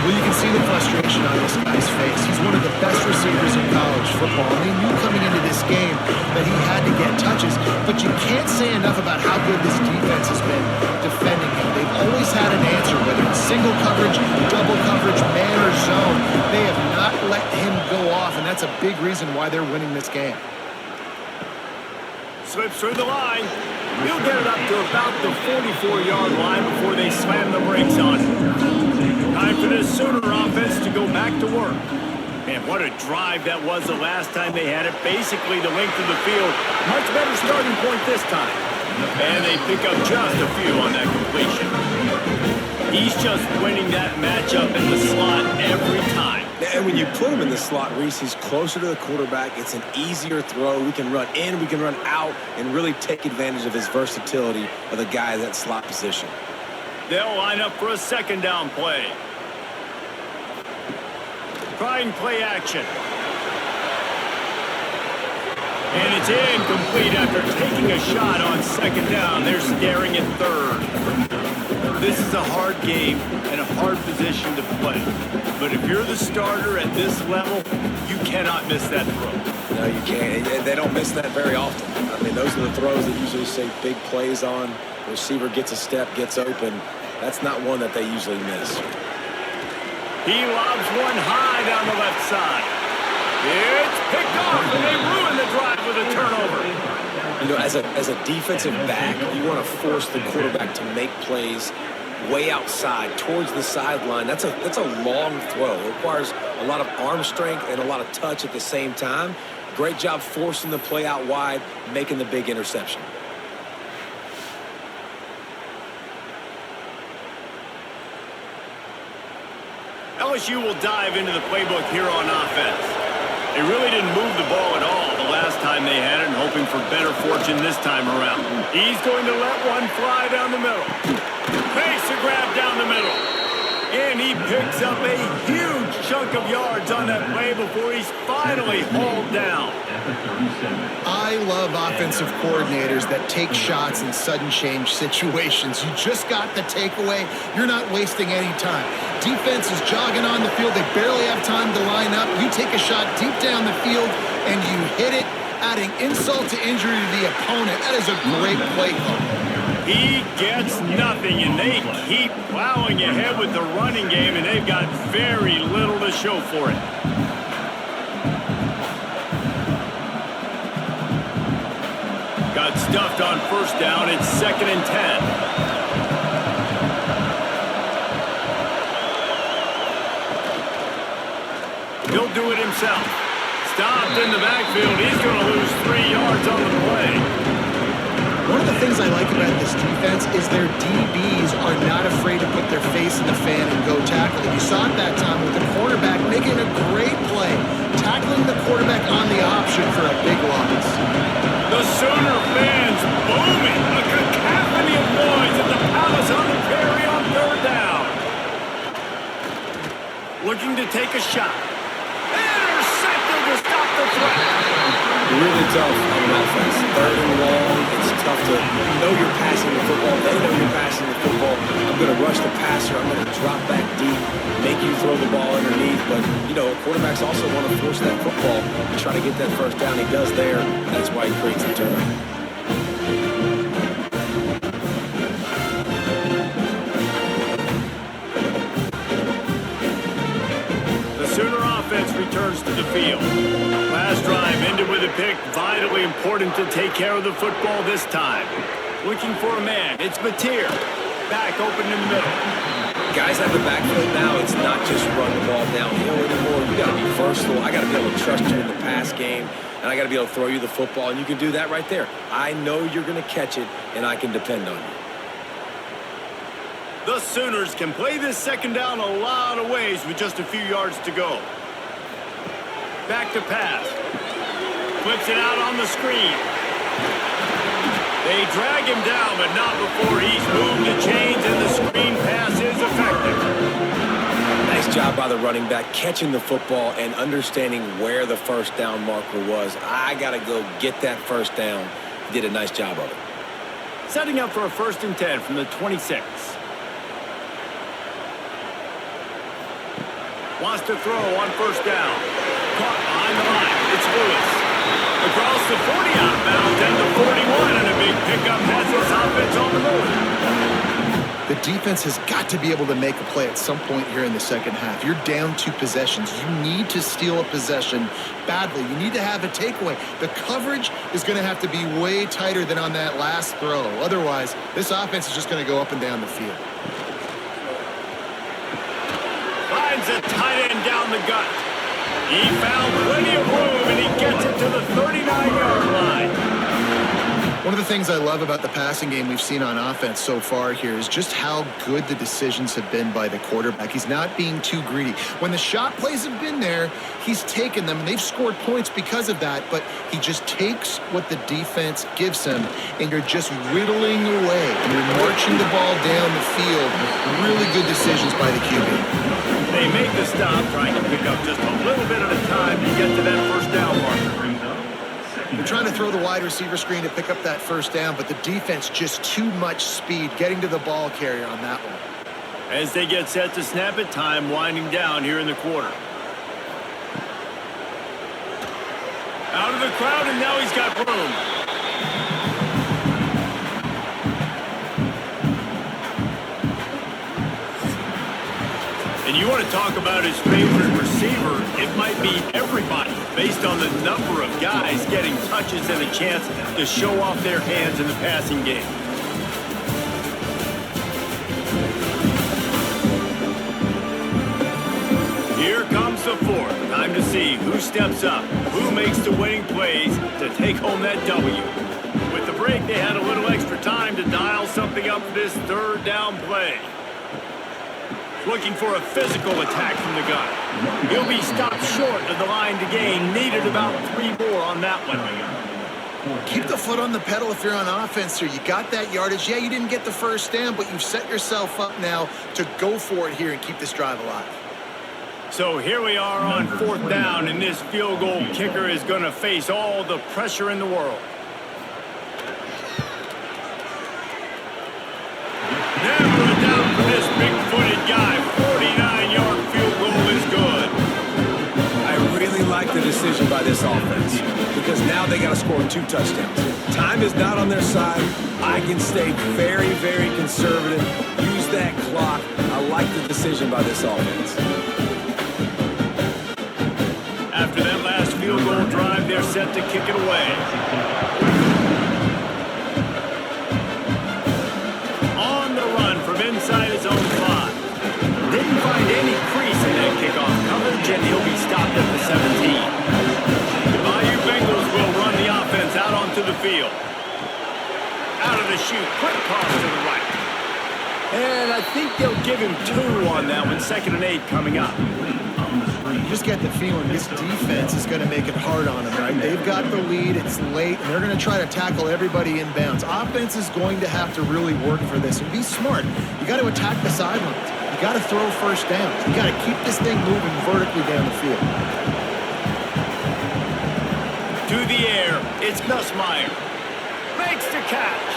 Well, you can see the frustration on this guy's face. He's one of the best receivers in college football, and he knew coming into this game that he had to get touches, but you can't say enough about how good this defense has been defending him. They've always had an answer, whether it's single coverage, double coverage, man or zone. They have not let him go off, and that's a big reason why they're winning this game. Slips through the line. He'll get it up to about the 44-yard line before they slam the brakes on it. Time for this Sooner offense to go back to work. Man, what a drive that was the last time they had it. Basically the length of the field. Much better starting point this time. And they pick up just a few on that completion. He's just winning that matchup in the slot every time. And when you put him in the slot, Reese, he's closer to the quarterback. It's an easier throw. We can run in, we can run out, and really take advantage of his versatility of the guy in that slot position. They'll line up for a second down play. Trying play action. And it's incomplete after taking a shot on second down. They're staring at third. This is a hard game and a hard position to play. But if you're the starter at this level, you cannot miss that throw. No, you can't. They don't miss that very often. I mean, those are the throws that usually say big plays on. The receiver gets a step, gets open. That's not one that they usually miss. He lobs one high down the left side. It's picked off, and they ruin the drive with a turnover. You know, as a defensive back, you want to force the quarterback to make plays way outside, towards the sideline. That's a long throw. It requires a lot of arm strength and a lot of touch at the same time. Great job forcing the play out wide, making the big interception. LSU will dive into the playbook here on offense. They really didn't move the ball at all the last time they had it, and hoping for better fortune this time around. He's going to let one fly down the middle. Makes a grab down the middle. And he picks up a huge chunk of yards on that play before he's finally hauled down. I love offensive coordinators that take shots in sudden change situations. You just got the takeaway. You're not wasting any time. Defense is jogging on the field. They barely have time to line up. You take a shot deep down the field, and you hit it, adding insult to injury to the opponent. That is a great play call. He gets nothing, and they keep plowing ahead with the running game, and they've got very little to show for it. Got stuffed on first down. It's 2nd and 10. He'll do it himself. Stopped in the backfield. He's going to lose 3 yards on the play. One of the things I like about this defense is their DBs are not afraid to put their face in the fan and go tackle it. You saw it that time with the quarterback making a great play, tackling the quarterback on the option for a big loss. The Sooner fans booming. A cacophony of noise at the Palace on the Prairie on 3rd down. Looking to take a shot. Intercepted to stop the threat. Really tough on an offense. 3rd and long. It's tough to know you're passing the football. They know you're passing the football. I'm going to rush the passer. I'm going to drop back deep, make you throw the ball underneath. But, you know, quarterbacks also want to force that football and try to get that first down. He does there. That's why he creates the turnover. Returns to the field. Last drive ended with a pick. Vitally important to take care of the football this time. Looking for a man. It's Mateer. Back open in the middle. Guys have the backfield now. It's not just run the ball downhill anymore. You got to be versatile. I got to be able to trust you in the pass game, and I got to be able to throw you the football, and you can do that right there. I know you're going to catch it, and I can depend on you. The Sooners can play this 2nd down a lot of ways with just a few yards to go. Back to pass. Flips it out on the screen. They drag him down, but not before he's moved the chains, and the screen pass is effective. Nice job by the running back, catching the football and understanding where the first down marker was. I got to go get that first down. He did a nice job of it. Setting up for a 1st and 10 from the 26. Wants to throw on first down. Caught behind the line. It's Lewis. Across the 40 out of bounds and the 41, and a big pickup has this offense on the move. The defense has got to be able to make a play at some point here in the 2nd half. You're down 2 possessions. You need to steal a possession badly. You need to have a takeaway. The coverage is going to have to be way tighter than on that last throw. Otherwise, this offense is just going to go up and down the field. Finds a tight end down the gut. He found plenty of room, and he gets it to the 39-yard line. One of the things I love about the passing game we've seen on offense so far here is just how good the decisions have been by the quarterback. He's not being too greedy. When the shot plays have been there, he's taken them, and they've scored points because of that, but he just takes what the defense gives him, and you're just whittling away, and you're marching the ball down the field. Really good decisions by the QB. They make the stop, trying to pick up just a little bit at a time to get to that first down marker. They're trying to throw the wide receiver screen to pick up that first down, but the defense just too much speed getting to the ball carrier on that one. As they get set to snap it, time winding down here in the quarter. Out of the crowd, and now he's got room. And you want to talk about his favorite receiver, it might be everybody, based on the number of guys getting touches and a chance to show off their hands in the passing game. Here comes the 4th. Time to see who steps up, who makes the winning plays to take home that W. With the break, they had a little extra time to dial something up for this 3rd down play. Looking for a physical attack from the gun. He'll be stopped short of the line to gain. Needed about 3 more on that one. Keep the foot on the pedal if you're on offense here. You got that yardage. Yeah, you didn't get the first down, but you've set yourself up now to go for it here and keep this drive alive. So here we are on 4th down, and this field goal kicker is going to face all the pressure in the world. Never a doubt for this big-footed guy. 49-yard field goal is good. I really like the decision by this offense because now they got to score 2 touchdowns. Time is not on their side. I can stay very, very conservative. Use that clock. I like the decision by this offense. After that last field goal drive, they're set to kick it away. On the run from inside his own 5. Didn't find any crease in that kickoff coverage, and he'll be stopped at the 17. The Bayou Bengals will run the offense out onto the field. Out of the chute, quick toss to the right. And I think they'll give him 2 on that one. 2nd and 8 coming up. You just get the feeling this defense is going to make it hard on them, right? They've got the lead, it's late, and they're going to try to tackle everybody inbounds. Offense is going to have to really work for this and be smart. You got to attack the sidelines. You got to throw first downs. You got to keep this thing moving vertically down the field. To the air, it's Nussmeier. Makes the catch.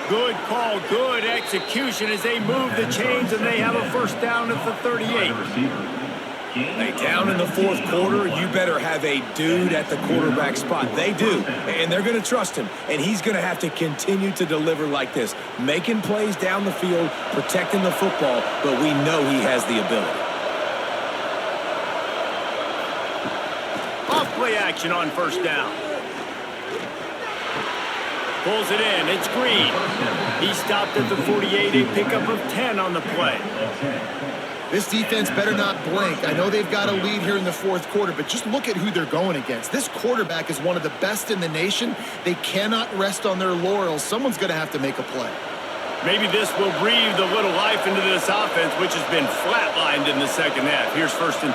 Good call, good execution as they move the chains, and they have a first down at the 38. Hey, down in the 4th quarter, you better have a dude at the quarterback spot. They do, and they're going to trust him, and he's going to have to continue to deliver like this, making plays down the field, protecting the football, but we know he has the ability. Off play action on first down. Pulls it in. It's Green. He stopped at the 48, a pickup of 10 on the play. This defense better not blink. I know they've got a lead here in the 4th quarter, but just look at who they're going against. This quarterback is one of the best in the nation. They cannot rest on their laurels. Someone's going to have to make a play. Maybe this will breathe a little life into this offense, which has been flatlined in the 2nd half. Here's 1st and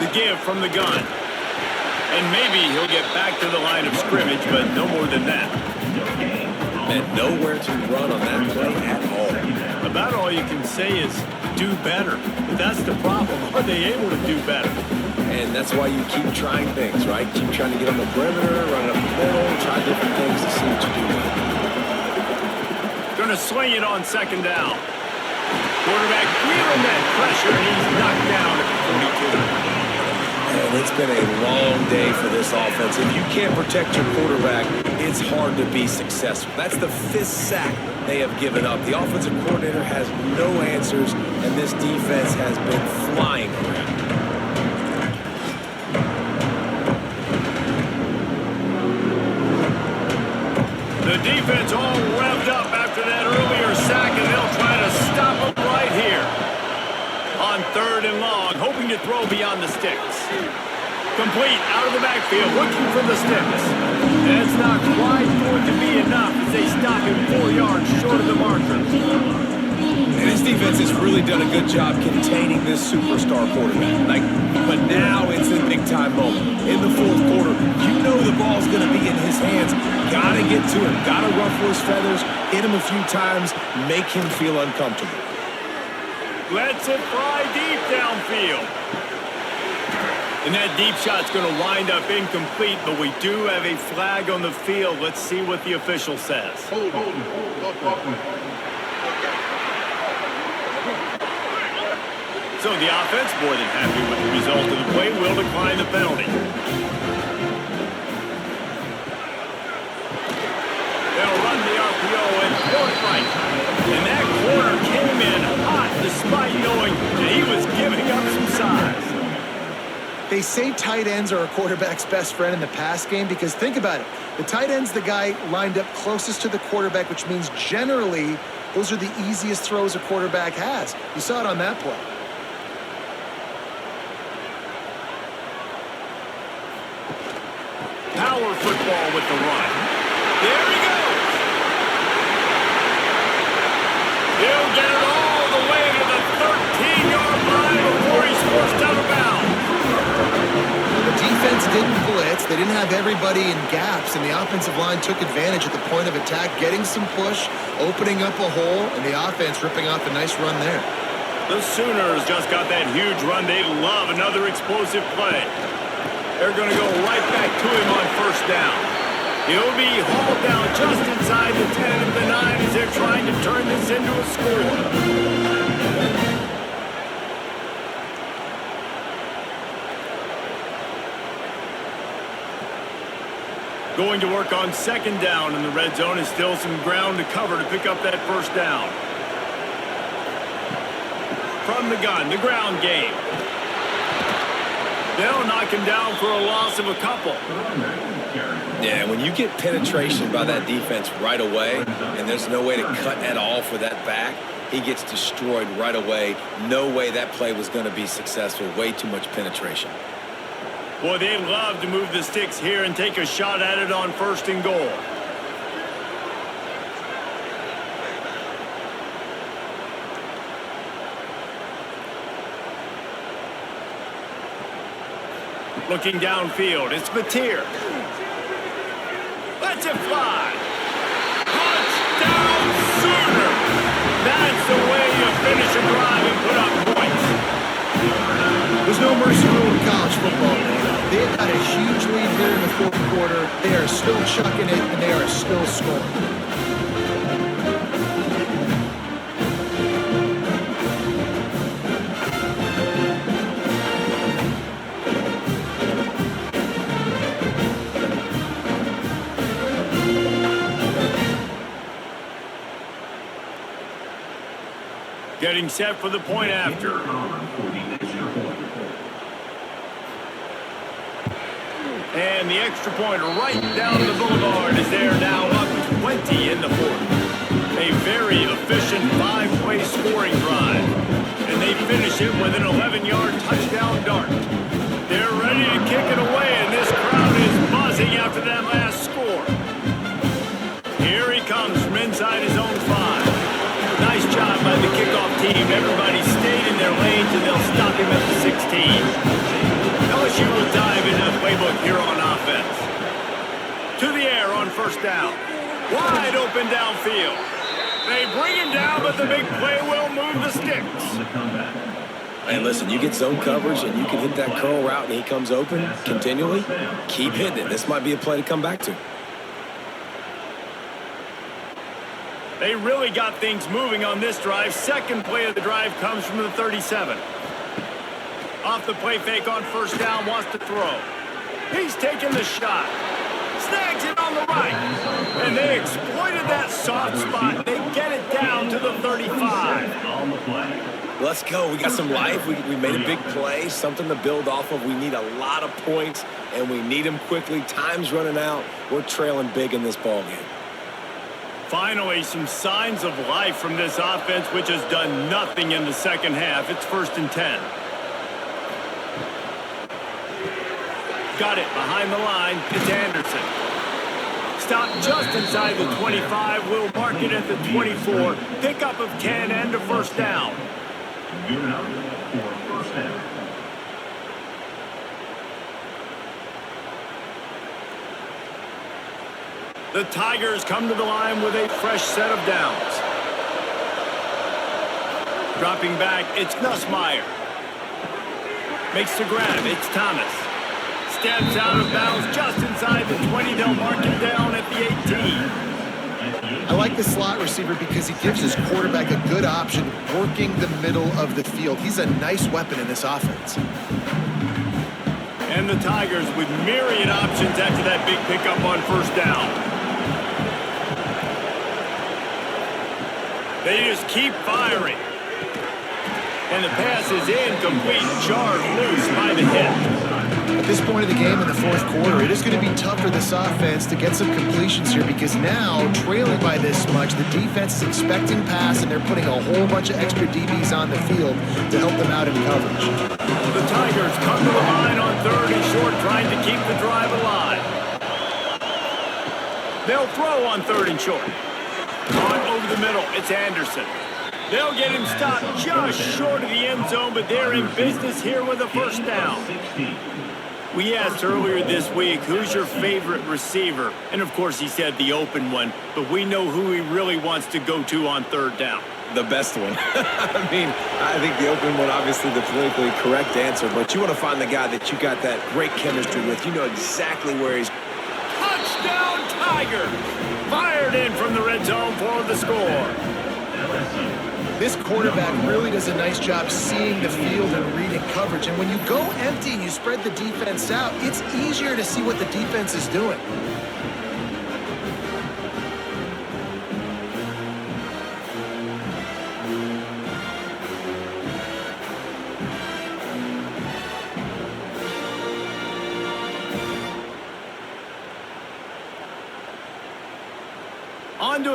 10. The give from the gun. And maybe he'll get back to the line of scrimmage, but no more than that. And nowhere to run on that play at all. About all you can say is do better. But that's the problem. Are they able to do better? And that's why you keep trying things, right? Keep trying to get on the perimeter, run up the middle, try different things to see what you do. Going to sling it on 2nd down. Quarterback feeling that pressure, and he's knocked down at the 42. And it's been a long day for this offense. If you can't protect your quarterback, it's hard to be successful. That's the 5th sack they have given up. The offensive coordinator has no answers, and this defense has been flying around. The defense all revved up after that earlier sack, and they'll try to stop them right here. On 3rd and long, hoping to throw beyond the sticks. Complete out of the backfield, looking for the sticks. And it's not quite going to be enough as they stop him 4 yards short of the marker. And this defense has really done a good job containing this superstar quarterback. But now it's a big-time moment. In the 4th quarter, you know the ball's going to be in his hands. Got to get to him. Got to ruffle his feathers, hit him a few times, make him feel uncomfortable. Lets it fly deep downfield. And that deep shot's going to wind up incomplete, but we do have a flag on the field. Let's see what the official says. So the offense, more than happy with the result of the play, will decline the penalty. They'll run the RPO and throw it right. And that corner came in hot despite knowing that he was giving up some size. They say tight ends are a quarterback's best friend in the pass game because think about it. The tight end's the guy lined up closest to the quarterback, which means generally those are the easiest throws a quarterback has. You saw it on that play. Power football with the run. There he goes. He'll get it all the way to the 13-yard line before he's forced out of bounds. The defense didn't blitz. They didn't have everybody in gaps, and the offensive line took advantage at the point of attack, getting some push, opening up a hole, and the offense ripping off a nice run there. The Sooners just got that huge run. They love another explosive play. They're going to go right back to him on first down. He'll be hauled down just inside the 10 of the 9 as they're trying to turn this into a score. Going to work on second down in the red zone, and still some ground to cover to pick up that first down. From the gun, the ground game. They'll knock him down for a loss of a couple. Yeah, when you get penetration by that defense right away, and there's no way to cut at all for that back, he gets destroyed right away. No way that play was going to be successful. Way too much penetration. Boy, they love to move the sticks here and take a shot at it on first and goal. Looking downfield, it's Mateer. Lets it fly. Touchdown, Sooner! That's the way you finish a drive and put up points. There's no mercy rule in college football, man. They've got a huge lead here in the fourth quarter. They are still chucking it, and they are still scoring. Getting set for the point after. And the extra point right down the boulevard is there now, up 20 in the fourth. A very efficient five-play scoring drive. And they finish it with an 11-yard touchdown dart. They're ready to kick it away, and this crowd is buzzing after that last score. Here he comes from inside his own 5. Nice job by the kickoff team. Everybody stayed in their lanes, and they'll stop him at the 16. LSU will dive into the playbook here on offense. To the air on first down. Wide open downfield. They bring him down, but the big play will move the sticks. And listen, you get zone coverage, and you can hit that curl route, and he comes open continually. Keep hitting it. This might be a play to come back to. They really got things moving on this drive. Second play of the drive comes from the 37. Off the play fake on first down, wants to throw. He's taking the shot. Snags it on the right. And they exploited that soft spot. They get it down to the 35. Let's go. We got some life. We made a big play, something to build off of. We need a lot of points, and we need them quickly. Time's running out. We're trailing big in this ballgame. Finally, some signs of life from this offense, which has done nothing in the second half. It's 1st and 10. Got it behind the line. It's Anderson. Stopped just inside the 25. We'll mark it at the 24. Pickup of 10 and a first down. Good enough for first down. The Tigers come to the line with a fresh set of downs. Dropping back, it's Nussmeier. Makes the grab, it's Thomas. Steps out of bounds just inside the 20. They'll mark him down at the 18. I like the slot receiver because he gives his quarterback a good option working the middle of the field. He's a nice weapon in this offense. And the Tigers with myriad options after that big pickup on first down. They just keep firing. And the pass is incomplete. Jarred loose by the hit. At this point of the game in the fourth quarter, it is going to be tough for this offense to get some completions here because now, trailing by this much, the defense is expecting pass, and they're putting a whole bunch of extra DBs on the field to help them out in coverage. The Tigers come to the line on 3rd and short, trying to keep the drive alive. They'll throw on 3rd and short. On over the middle, it's Anderson. They'll get him stopped just short of the end zone, but they're in business here with a first down. We asked earlier this week, who's your favorite receiver? And of course he said the open one, but we know who he really wants to go to on 3rd down. The best one. I mean, I think the open one, obviously the politically correct answer, but you want to find the guy that you got that great chemistry with. You know exactly where he's. Touchdown Tigers! Fired in from the red zone for the score. This quarterback really does a nice job seeing the field and reading coverage. And when you go empty and you spread the defense out, it's easier to see what the defense is doing.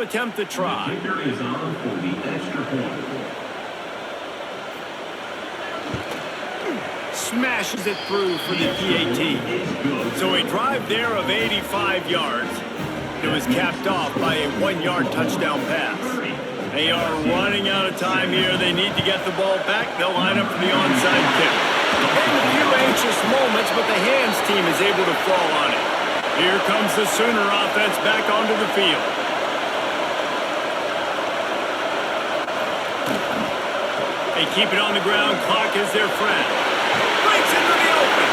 attempt the try. Kicker is on for the extra point. Smashes it through for the PAT. So a drive there of 85 yards. It was capped off by a 1-yard touchdown pass. They are running out of time here. They need to get the ball back. They'll line up for the onside kick. And a few anxious moments, but the hands team is able to fall on it. Here comes the Sooner offense back onto the field. They keep it on the ground. Clock is their friend. Breaks into the open.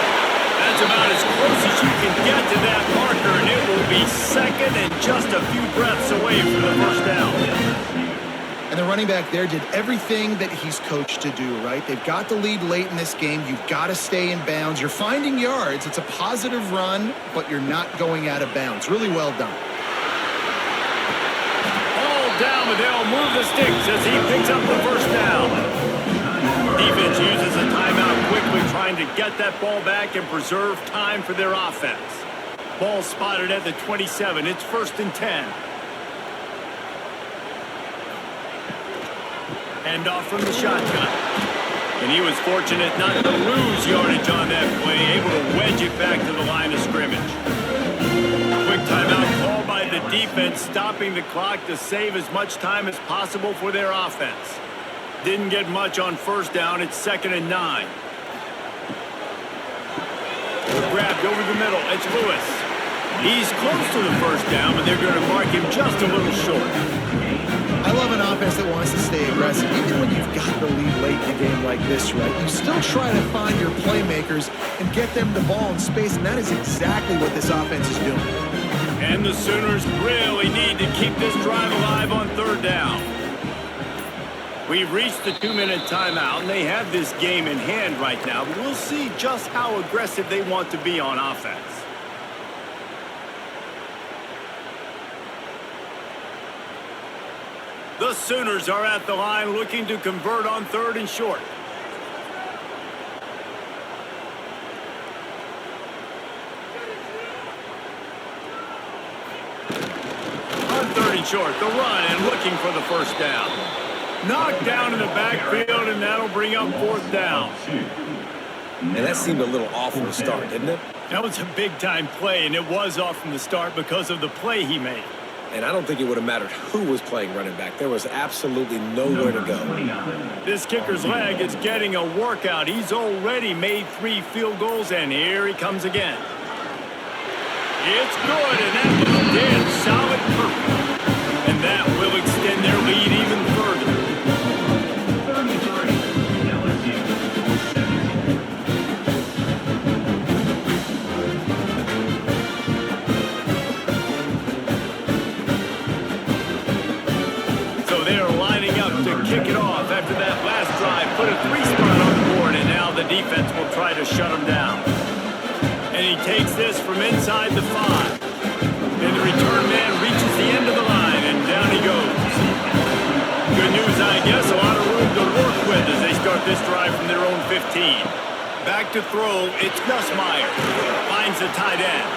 That's about as close as you can get to that marker, and it will be second and just a few breaths away from the first down. And the running back there did everything that he's coached to do, right? They've got the lead late in this game. You've got to stay in bounds. You're finding yards. It's a positive run, but you're not going out of bounds. Really well done. All down, but they'll move the sticks as he picks up the first down. Defense uses a timeout quickly, trying to get that ball back and preserve time for their offense. Ball spotted at the 27. It's 1st and 10. Hand off from the shotgun. And he was fortunate not to lose yardage on that play, able to wedge it back to the line of scrimmage. Quick timeout called by the defense, stopping the clock to save as much time as possible for their offense. Didn't get much on first down. It's 2nd and 9. Grabbed over the middle. It's Lewis. He's close to the first down, but they're going to mark him just a little short. I love an offense that wants to stay aggressive. Even when you've got the lead late in a game like this, right, you still try to find your playmakers and get them the ball in space, and that is exactly what this offense is doing. And the Sooners really need to keep this drive alive on 3rd down. We've reached the 2-minute timeout, and they have this game in hand right now, but we'll see just how aggressive they want to be on offense. The Sooners are at the line looking to convert on 3rd and short. On 3rd and short, the run and looking for the first down. Knocked down in the backfield, and that'll bring up 4th down. And that seemed a little off from the start, didn't it? That was a big-time play, and it was off from the start because of the play he made. And I don't think it would have mattered who was playing running back. There was absolutely nowhere to go. This kicker's leg is getting a workout. He's already made 3 field goals, and here he comes again. It's good, and that was dead solid perfect. And that will extend their lead even further. 33, LSU. Kick it off after that last drive. Put a 3-spot on the board, and now the defense will try to shut him down. And he takes this from inside the 5. And the return man reaches the end of the line, and down he goes. Good news, I guess. A lot of room to work with as they start this drive from their own 15. Back to throw. It's Nussmeier. Finds the tight end.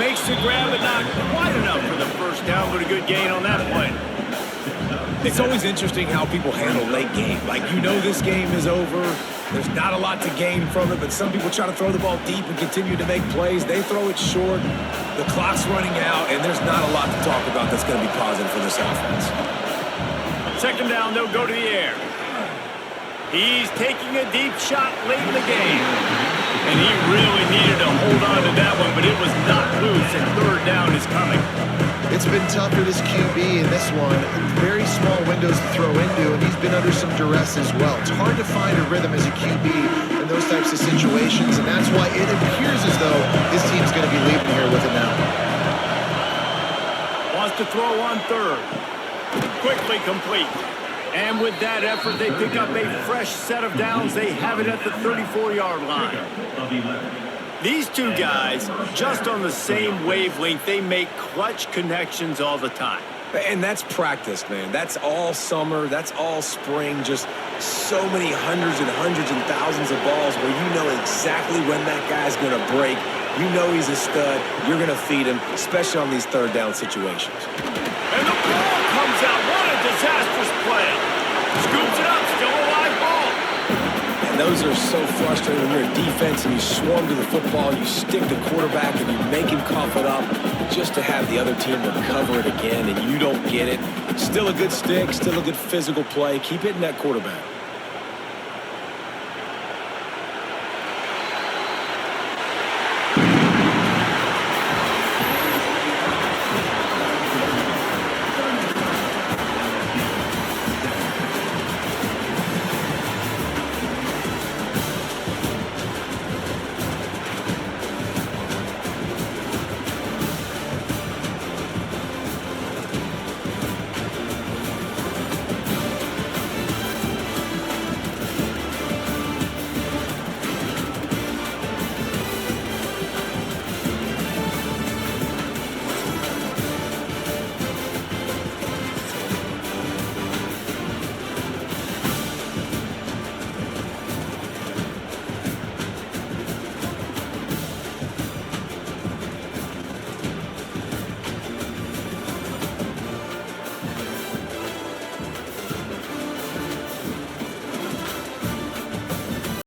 Makes the grab, but not quite enough for the first down, but a good gain on that play. It's always interesting how people handle late game. Like, you know this game is over. There's not a lot to gain from it, but some people try to throw the ball deep and continue to make plays. They throw it short. The clock's running out, and there's not a lot to talk about that's going to be positive for this offense. 2nd down, they'll go to the air. He's taking a deep shot late in the game. And he really needed to hold on to that one, but it was not loose, and 3rd down is coming. It's been tough for this QB in this one. Very small windows to throw into, and he's been under some duress as well. It's hard to find a rhythm as a QB in those types of situations, and that's why it appears as though this team's going to be leaving here with it now. Wants to throw on 3rd. Quickly complete. And with that effort, they pick up a fresh set of downs. They have it at the 34-yard line. These two guys, just on the same wavelength, they make clutch connections all the time. And that's practice, man. That's all summer. That's all spring. Just so many hundreds and thousands of balls where you know exactly when that guy's going to break. You know he's a stud. You're going to feed him, especially on these 3rd down situations. And the ball those are so frustrating when you're a defense and you swarm to the football, you stick the quarterback and you make him cough it up just to have the other team recover it again and you don't get it. Still a good stick, still a good physical play. Keep hitting that quarterback.